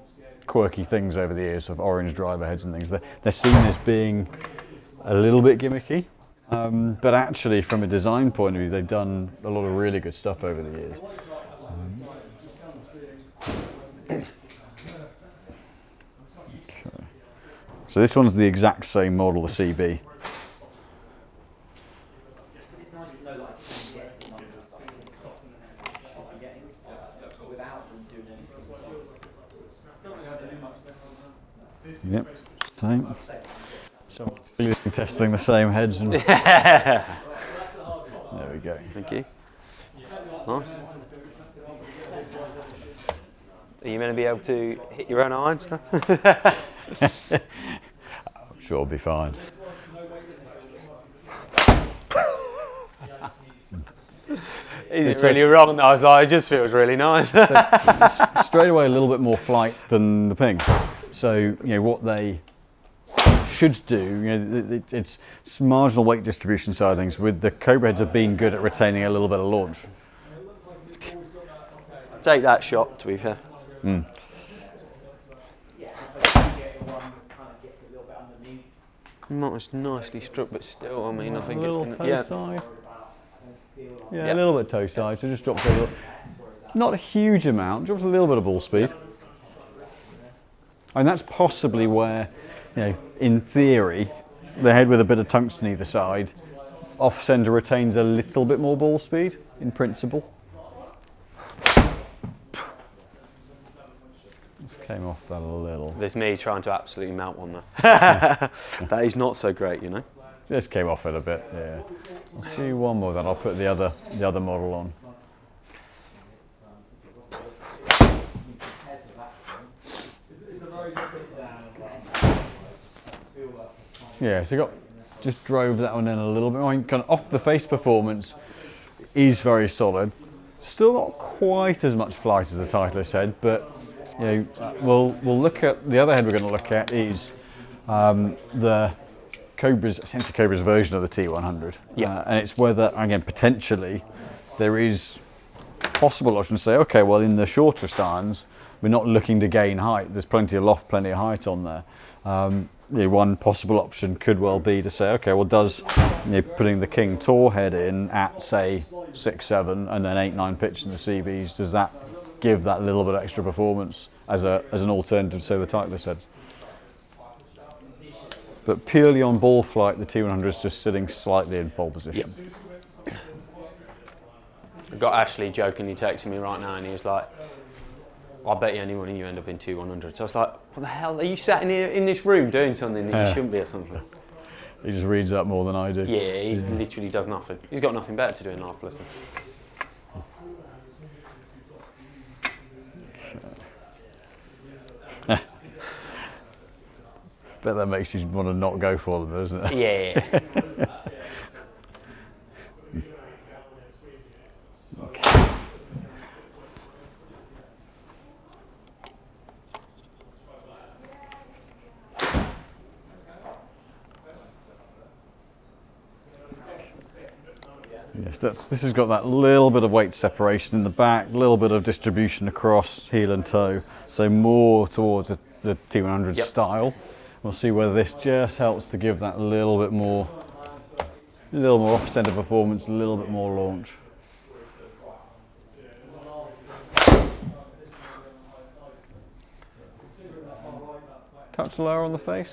quirky things over the years, of orange driver heads and things. They're seen as being a little bit gimmicky, but actually, from a design point of view, they've done a lot of really good stuff over the years. Okay. So this one's the exact same model, the CB. Yep, same. Someone's clearly testing the same heads. And there we go. Thank you. Nice. Are you going to be able to hit your own irons? I'm sure it'll be fine. Is it really wrong? I was like, it just feels really nice. Straight away a little bit more flight than the ping. So, you know, what they should do, you know, it's marginal weight distribution side of things. With the Cobra heads have been good at retaining a little bit of launch. Take that shot, to be fair. Not as nicely struck, but still, I mean, I think it's going to... Side. Yeah, a little bit toe side, so just drops a little. Not a huge amount, drops a little bit of ball speed. And that's possibly where, you know, in theory, the head with a bit of tungsten either side, off centre retains a little bit more ball speed, in principle. Came off that a little. There's me trying to absolutely melt one there. That is not so great, you know. Just came off it a bit, yeah. I'll see one more then, I'll put the other model on. Yeah, so just drove that one in a little bit. I mean, kind of off the face performance is very solid. Still not quite as much flight as the Titleist head, but you know, we'll look at the other head we're going to look at is the Sensor Cobra's version of the T100. Yeah. And it's whether, again, potentially there is possible option to say, okay, well, in the shortest irons, we're not looking to gain height. There's plenty of loft, plenty of height on there. You know, one possible option could well be to say, okay, well, does putting the King Tour head in at say 6.7 and then 8.9 pitch in the CBs, does that give that little bit extra performance as an alternative to the Titleist heads? But purely on ball flight, the T100 is just sitting slightly in pole position. Yep. I've got Ashley jokingly texting me right now, and he was like, I bet you any money you end up in T100. So I was like, what the hell, are you sat in here in this room doing something that you shouldn't be or something? He just reads that more than I do. Yeah, he literally does nothing. He's got nothing better to do in life, listen. Bet that makes you want to not go for them, doesn't it? Yeah. Yes, this has got that little bit of weight separation in the back, little bit of distribution across heel and toe, so more towards the T100 style. We'll see whether this just helps to give that little bit more, off-centre performance, a little bit more launch. Touch lower on the face.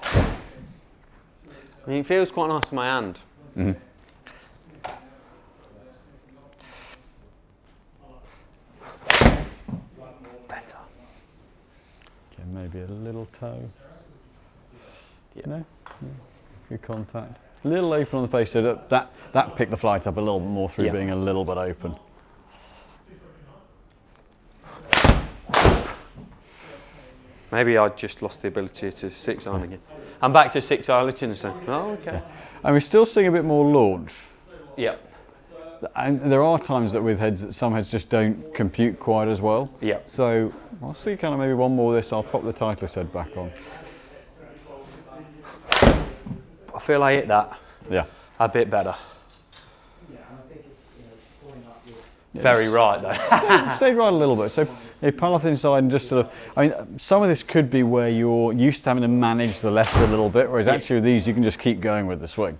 I mean, it feels quite nice in my hand. Mm-hmm. Better. Okay, maybe a little toe. Yeah. No? Yeah. Good contact. A little open on the face, so that picked the flight up a little bit more through being a little bit open. Maybe I just lost the ability to 6-iron again. I'm back to 6-iron literacy. Oh, okay. Yeah. And we're still seeing a bit more launch. Yep. And there are times that with heads that some heads just don't compute quite as well. Yep. So I'll see kind of maybe one more of this. I'll pop the Titleist head back on. I feel I hit that. Yeah. A bit better. Very right though. Stayed right a little bit. So a path inside and just sort of, I mean, some of this could be where you're used to having to manage the left a little bit, whereas actually with these you can just keep going with the swing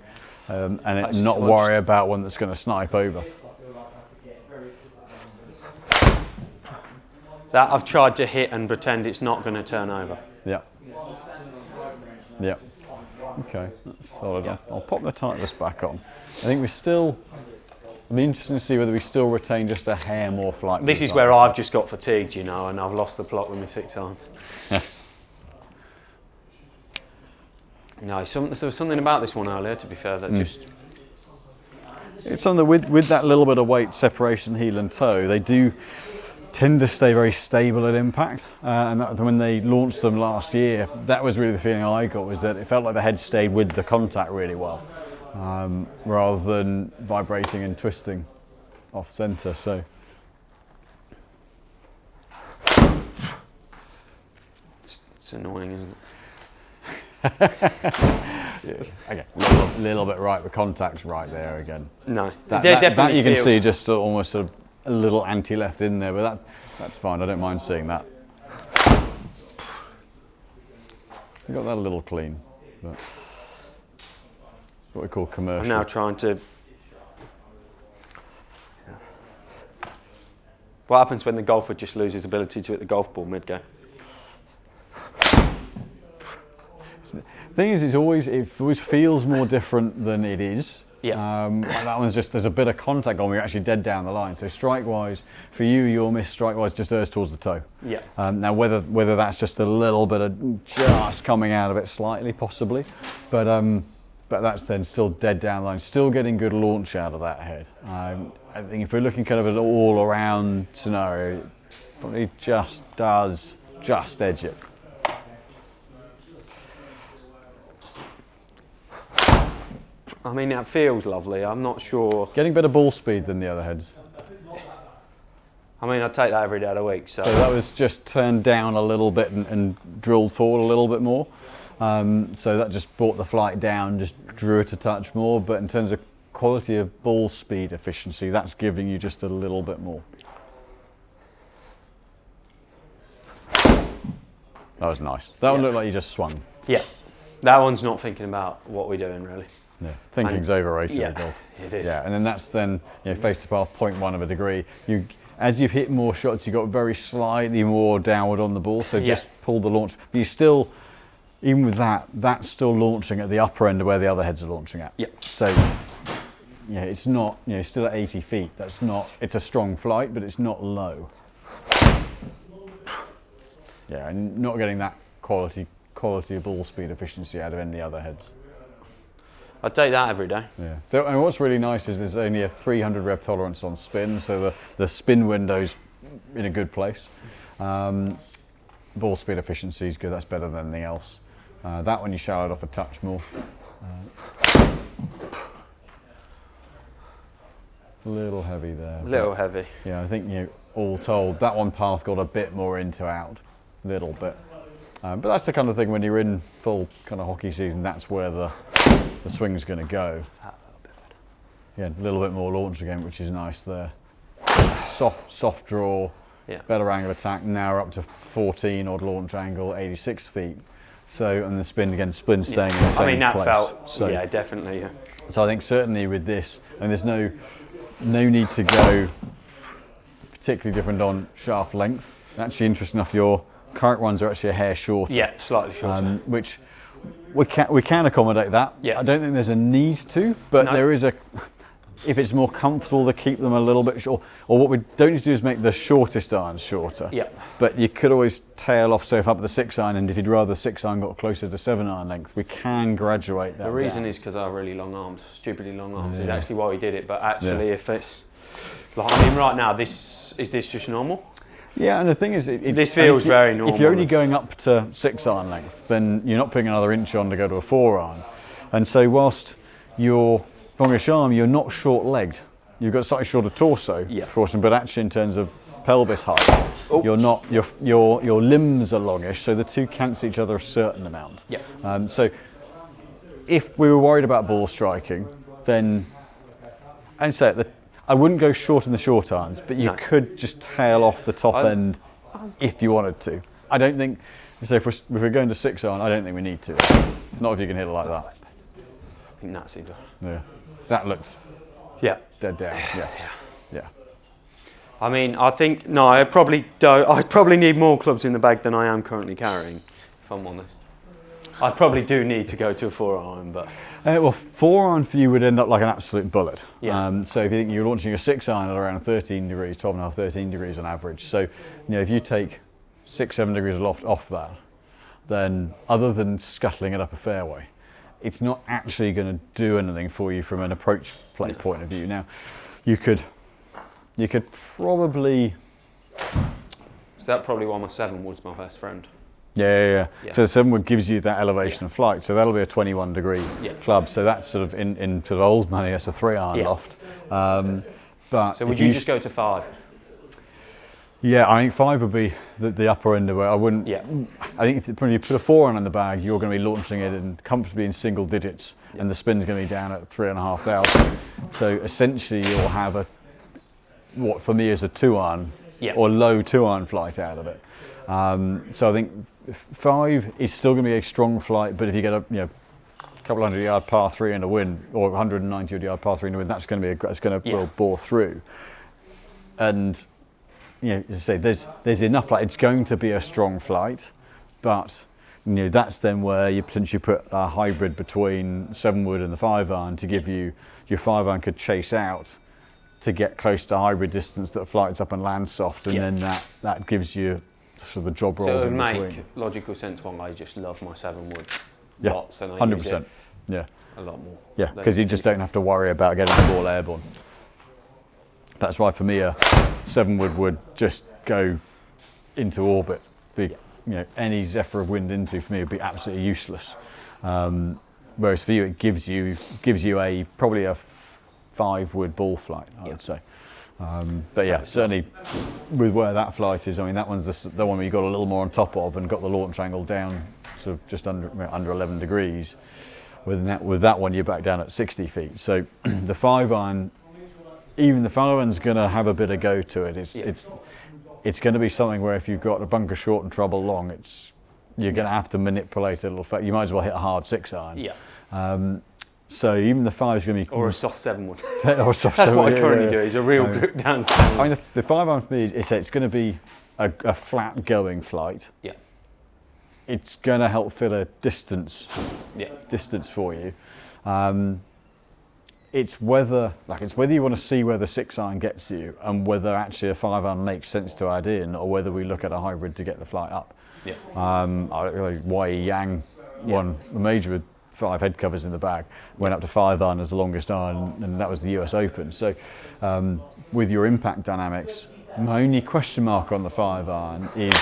and not worry about one that's going to snipe over. That I've tried to hit and pretend it's not going to turn over. Yeah. Yeah. Okay, that's solid. Yeah. I'll pop the Titleist back on. I think we still, it'll be interesting to see whether we still retain just a hair more flight. This is where I've just got fatigued, you know, and I've lost the plot with my 6-irons. Yeah. No, there was something about this one earlier, to be fair, that just... It's something with that little bit of weight separation heel and toe, they do tend to stay very stable at impact. And when they launched them last year, that was really the feeling I got, was that it felt like the head stayed with the contact really well. rather than vibrating and twisting off centre. So it's annoying, isn't it? okay, little bit right, the contact's right there again. No, that definitely you can feels... see just sort of almost a little anti-left in there, but that's fine. I don't mind seeing that. You got that a little clean, but what we call commercial. I'm now trying to... What happens when the golfer just loses ability to hit the golf ball mid-go? The thing is, it always feels more different than it is. Yeah. Like that one's just, there's a bit of contact on where you're actually dead down the line. So strike-wise, for you, your miss strike-wise just errs towards the toe. Yeah. Now whether that's just a little bit of just coming out of it slightly, possibly, but that's then still dead down the line, still getting good launch out of that head. I think if we're looking kind of at an all-around scenario, it probably just edge it. I mean, that feels lovely. I'm not sure. Getting better ball speed than the other heads. I mean, I take that every day of the week. So that was just turned down a little bit and drilled forward a little bit more. So that just brought the flight down, just drew it a touch more. But in terms of quality of ball speed efficiency, that's giving you just a little bit more. That was nice. That one looked like you just swung. Yeah, that one's not thinking about what we're doing really. Yeah, thinking's overrated in golf. It is. Yeah, and then that's then face to path 0.1 of a degree. As you've hit more shots, you got very slightly more downward on the ball. So just pull the launch. But you still, even with that, that's still launching at the upper end of where the other heads are launching at. Yeah. So it's not still at 80 feet. That's not. It's a strong flight, but it's not low. Yeah, and not getting that quality of ball speed efficiency out of any other heads. I take that every day. Yeah. So, and what's really nice is there's only a 300 rev tolerance on spin, so the spin window's in a good place. Ball speed efficiency is good. That's better than anything else. That one you shallowed off a touch more. A little heavy there. Little heavy. Yeah, I think all told, that one path got a bit more into out, little bit. But that's the kind of thing when you're in full kind of hockey season. That's where the swing's going to go. Yeah, a little bit more launch again, which is nice there. Soft draw, better angle attack. Now we're up to 14 odd launch angle, 86 feet. So, and the spin again, staying in the same place. I mean, that felt, definitely. Yeah. So I think certainly with this, and there's no need to go particularly different on shaft length. Actually, interesting enough, your current ones are actually a hair shorter. Yeah, slightly shorter. Which we can accommodate that. Yeah. I don't think there's a need to, but there is if it's more comfortable to keep them a little bit short, or what we don't need to do is make the shortest irons shorter. Yeah. But you could always tail off, so if up the 6 iron, and if you'd rather 6 iron got closer to 7 iron length, we can graduate that. The reason down. is because I have really long arms, stupidly long arms. Is actually why we did it. But actually, if it's like, I mean, right now, is this just normal? Yeah, and the thing is, this feels very normal. If you're only going up to 6 iron length, then you're not putting another inch on to go to a 4 iron. And so whilst you're longish arm, you're not short legged. You've got slightly shorter torso portion, but actually in terms of pelvis height, you're not. Your limbs are longish, so the two cancel each other a certain amount. Yeah. So if we were worried about ball striking, then and say that. I wouldn't go short in the short irons, but you could just tail off the top end if you wanted to. I don't think, so if we're going to 6 iron, I don't think we need to. Not if you can hit it like that. I think that seems. Yeah, that looks dead down. Yeah. I mean, I think I probably need more clubs in the bag than I am currently carrying, if I'm honest. I probably do need to go to a 4 iron, but. Well, 4 iron for you would end up like an absolute bullet. Yeah. So if you think you're launching a 6 iron at around 13 degrees, 12.5, 13 degrees on average. So, if you take 6-7 degrees off that, then other than scuttling it up a fairway, it's not actually going to do anything for you from an approach play point of view. Now, you could probably. So that probably why my 7 was my best friend. Yeah. So the 7 wood gives you that elevation of flight, so that'll be a 21 degree club. So that's sort of in sort of old money, that's a 3-iron loft. But so would you just go to 5? Yeah, I think 5 would be the upper end of it. I wouldn't. Yeah. I think when you put a 4-iron in the bag, you're going to be launching it comfortably in single digits, and the spin's going to be down at 3,500. So essentially, you'll have what for me is a 2-iron or low 2-iron flight out of it. So I think 5 is still going to be a strong flight, but if you get a couple 100-yard par 3 in the wind, or 190-yard par 3 in the wind, that's going to bore through. And as I say, there's enough flight. It's going to be a strong flight, but that's then where you potentially put a hybrid between 7 wood and the 5-iron to give you your 5-iron could chase out to get close to hybrid distance that flights up and lands soft, and then that gives you sort of the job rolls. So it would in make between. logical sense why I just love my 7 wood lots, and I 100%. use it a lot more. Yeah, because you just don't have to worry about getting the ball airborne. That's why for me a 7 would just go into orbit. Any zephyr of wind into for me would be absolutely useless. Whereas for you it gives you probably a 5 wood ball flight, I would say. But yeah, certainly with where that flight is, I mean that one's the one where you got a little more on top of and got the launch angle down sort of just under 11 degrees. With that one you're back down at 60 feet. So the 5-iron, even the 5-iron's going to have a bit of go to it. It's going to be something where if you've got a bunker short and trouble long, you're going to have to manipulate it a little. You might as well hit a hard 6-iron. Yeah. So even the 5 is going to be... Or a soft 7 wood. Or a soft That's 7 what I currently do, is a real grip down 7 wood. I mean, the 5-iron for me, it's going to be a flat going flight. Yeah. It's going to help fill a distance for you. It's whether you want to see where the 6-iron gets you and whether actually a 5-iron makes sense to add in, or whether we look at a hybrid to get the flight up. Yeah. Wei Yang won the major with 5 head covers in the bag, went up to 5-iron as the longest iron, and that was the US Open. So with your impact dynamics, my only question mark on the 5-iron is,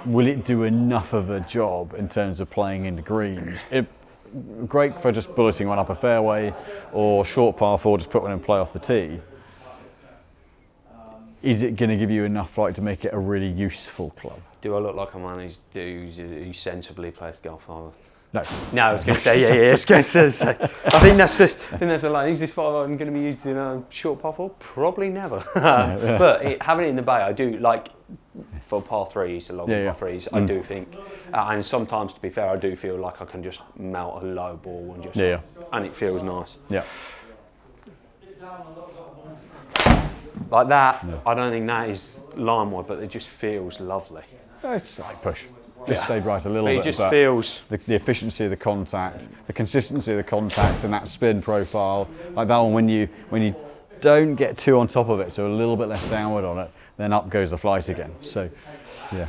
will it do enough of a job in terms of playing into greens? Great for just bulleting one up a fairway, or short par 4, just put one in play off the tee. Is it going to give you enough flight to make it a really useful club? Do I look like a man who sensibly plays golf? No. No, I was going to say, I was going to say. I think that's the line. Is this 5-iron going to be used in a short par 4? Probably never. But having it in the bay, I do like for par 3s, the long par 3s. I do think, and sometimes, to be fair, I do feel like I can just melt a low ball and and it feels nice. Yeah. Like that, I don't think that is line wide, but it just feels lovely. It's like push. Just stayed right a little bit. It just feels the efficiency of the contact, the consistency of the contact, and that spin profile. Like that one, when you don't get too on top of it, so a little bit less downward on it, then up goes the flight again. So, yeah.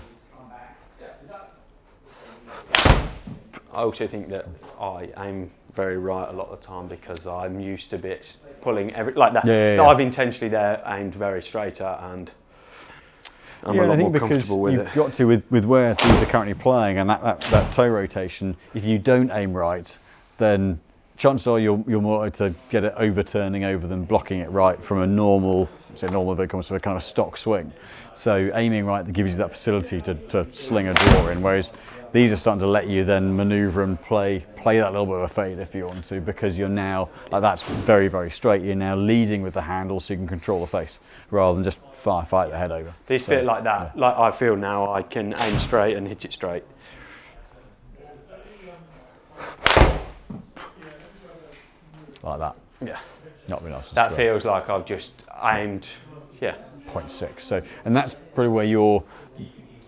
I also think that I aim very right a lot of the time because I'm used to bits pulling like that. I've intentionally aimed very straighter, and I'm a lot more comfortable with it. You've got to, with where these are currently playing and that toe rotation, if you don't aim right, then chances are you're more likely to get it overturning over than blocking it right from a normal, but it comes from a kind of stock swing. So aiming right, that gives you that facility to sling a draw in, whereas these are starting to let you then manoeuvre and play that little bit of a fade if you want to, because you're now, like that's very, very straight, you're now leading with the handle so you can control the face rather than just fight the head over. These feel like that, like I feel now I can aim straight and hit it straight. Like that. Yeah. Not really nice. That feels like I've just aimed, 0.6. So, and that's probably where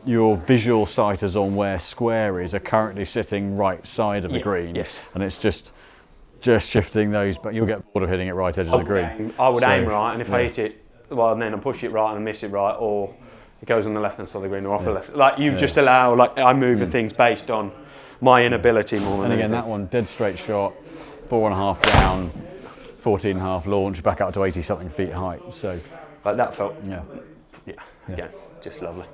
your visual sight is on where square is are currently sitting right side of the green. Yes. And it's just shifting those, but you'll get bored of hitting it right edge of the green. I would aim right, and if I hit it, well, then I push it right and I miss it right, or it goes on the left hand side of the green or off the left. Like you just allow, like I move things based on my inability more than anything. And again, that one, dead straight shot, 4.5 down, 14.5 launch, back out to 80 something feet height. So, like that felt, yeah, again, just lovely.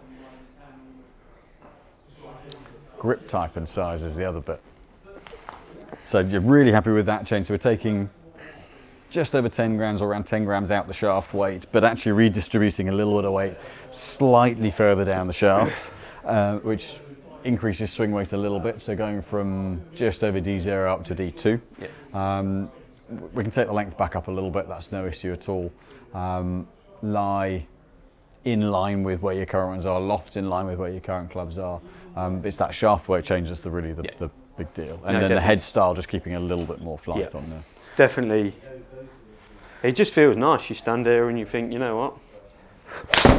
grip type and size is the other bit. So you're really happy with that change. So we're taking just over 10 grams or around 10 grams out the shaft weight, but actually redistributing a little bit of weight slightly further down the shaft, which increases swing weight a little bit. So going from just over D0 up to D2. Yeah. We can take the length back up a little bit, that's no issue at all. Lie in line with where your current ones are, loft in line with where your current clubs are. It's that shaft weight change that's the big deal. And then the head style, just keeping a little bit more flight on there. Definitely. It just feels nice. You stand there and you think, you know what?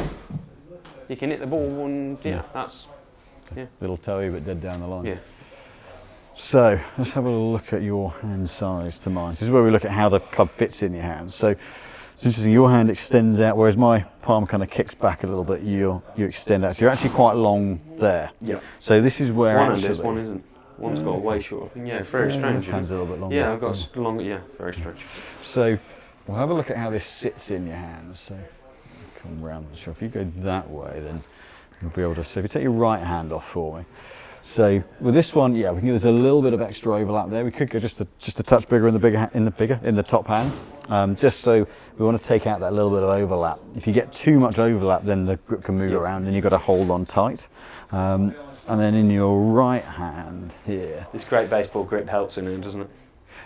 You can hit the ball and that's... Yeah. Little toey but dead down the line. Yeah. So let's have a look at your hand size to mine. This is where we look at how the club fits in your hand. So it's interesting, your hand extends out, whereas my palm kind of kicks back a little bit. You extend out, so you're actually quite long there. Yeah. So this is where one actually, one isn't. One's got a way short. Yeah, very strange. Hand's a little bit longer. Yeah, I've got a longer. Yeah, very strange. So we'll have a look at how this sits in your hands. So come round. So if you go that way, then you'll be able to. So if you take your right hand off for me. So with this one, yeah, there's a little bit of extra overlap there. We could go just a touch bigger in the top hand, just so we want to take out that little bit of overlap. If you get too much overlap, then the grip can move around, and you've got to hold on tight. And then in your right hand here, this great baseball grip helps in it, doesn't it?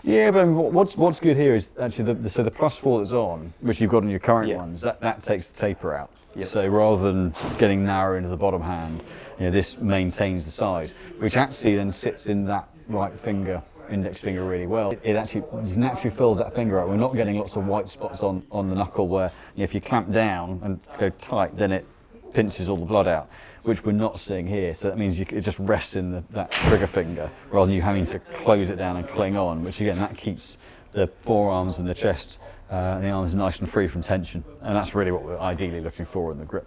Yeah, but what's good here is actually the +4 that's on, which you've got in your current ones, that takes the taper out. Yep. So rather than getting narrow into the bottom hand, this maintains the size, which actually then sits in that right finger, index finger really well. It actually just naturally fills that finger out. We're not getting lots of white spots on the knuckle where if you clamp down and go tight, then it pinches all the blood out, which we're not seeing here. So that means it just rests in that trigger finger rather than you having to close it down and cling on, which again, that keeps the forearms and the chest and the arms nice and free from tension. And that's really what we're ideally looking for in the grip.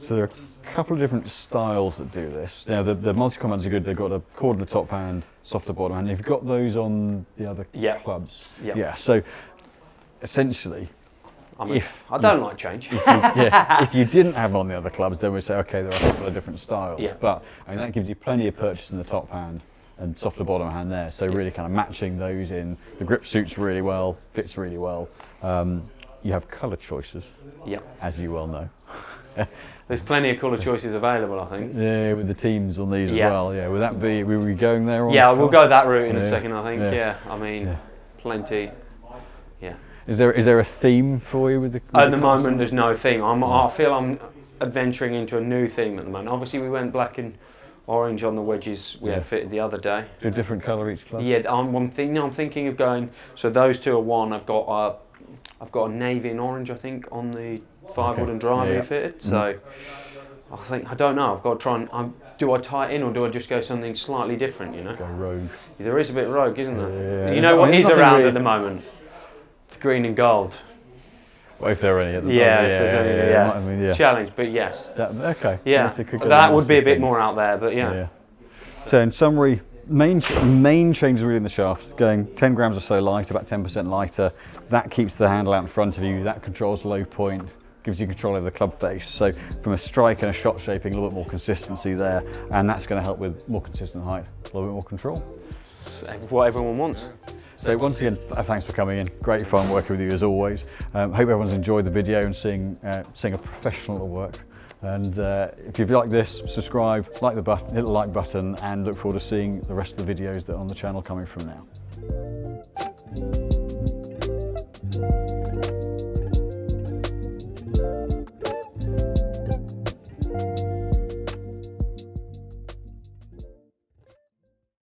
So there are a couple of different styles that do this. Now the multi-commands are good. They've got a cord in the top hand, softer bottom hand. You've got those on the other clubs. Yep. Yeah. So essentially, I don't like change. If you didn't have them on the other clubs, then we'd say, okay, there are a couple of different styles. Yeah. But that gives you plenty of purchase in the top hand and softer bottom hand there. So really kind of matching those in. The grip suits really well, fits really well. You have colour choices, as you well know. There's plenty of colour choices available, I think. Yeah, with the teams on these as well. Yeah, would that be? Were we going there? On we'll go that route in a second, I think. Yeah, I mean, plenty. Yeah. Is there a theme for you with the? At the moment, there's no theme. I feel I'm adventuring into a new theme at the moment. Obviously, we went black and orange on the wedges we had fitted the other day. So a different colour each club. Yeah, I'm thinking of going. So those two are one. I've got a navy and orange, I think, on the 5-wood and driver fitted. So I don't know. I've got to try and do I tie it in or do I just go something slightly different? Go rogue. There is a bit rogue, isn't there? Yeah. You know what is around at the moment? The green and gold. Well, if there are any at the moment. If there's any, challenge. But yes. Okay. Yeah. That would be a bit more out there, but yeah. So in summary, main changes really in the shaft, going 10 grams or so lighter, about 10% lighter. That keeps the handle out in front of you. That controls the low point, gives you control over the club face. So from a strike and a shot shaping, a little bit more consistency there, and that's going to help with more consistent height, a little bit more control. It's what everyone wants. So once again, thanks for coming in. Great fun working with you as always. Hope everyone's enjoyed the video and seeing a professional at work. And if you've liked this, subscribe, hit the like button, and look forward to seeing the rest of the videos that are on the channel coming from now.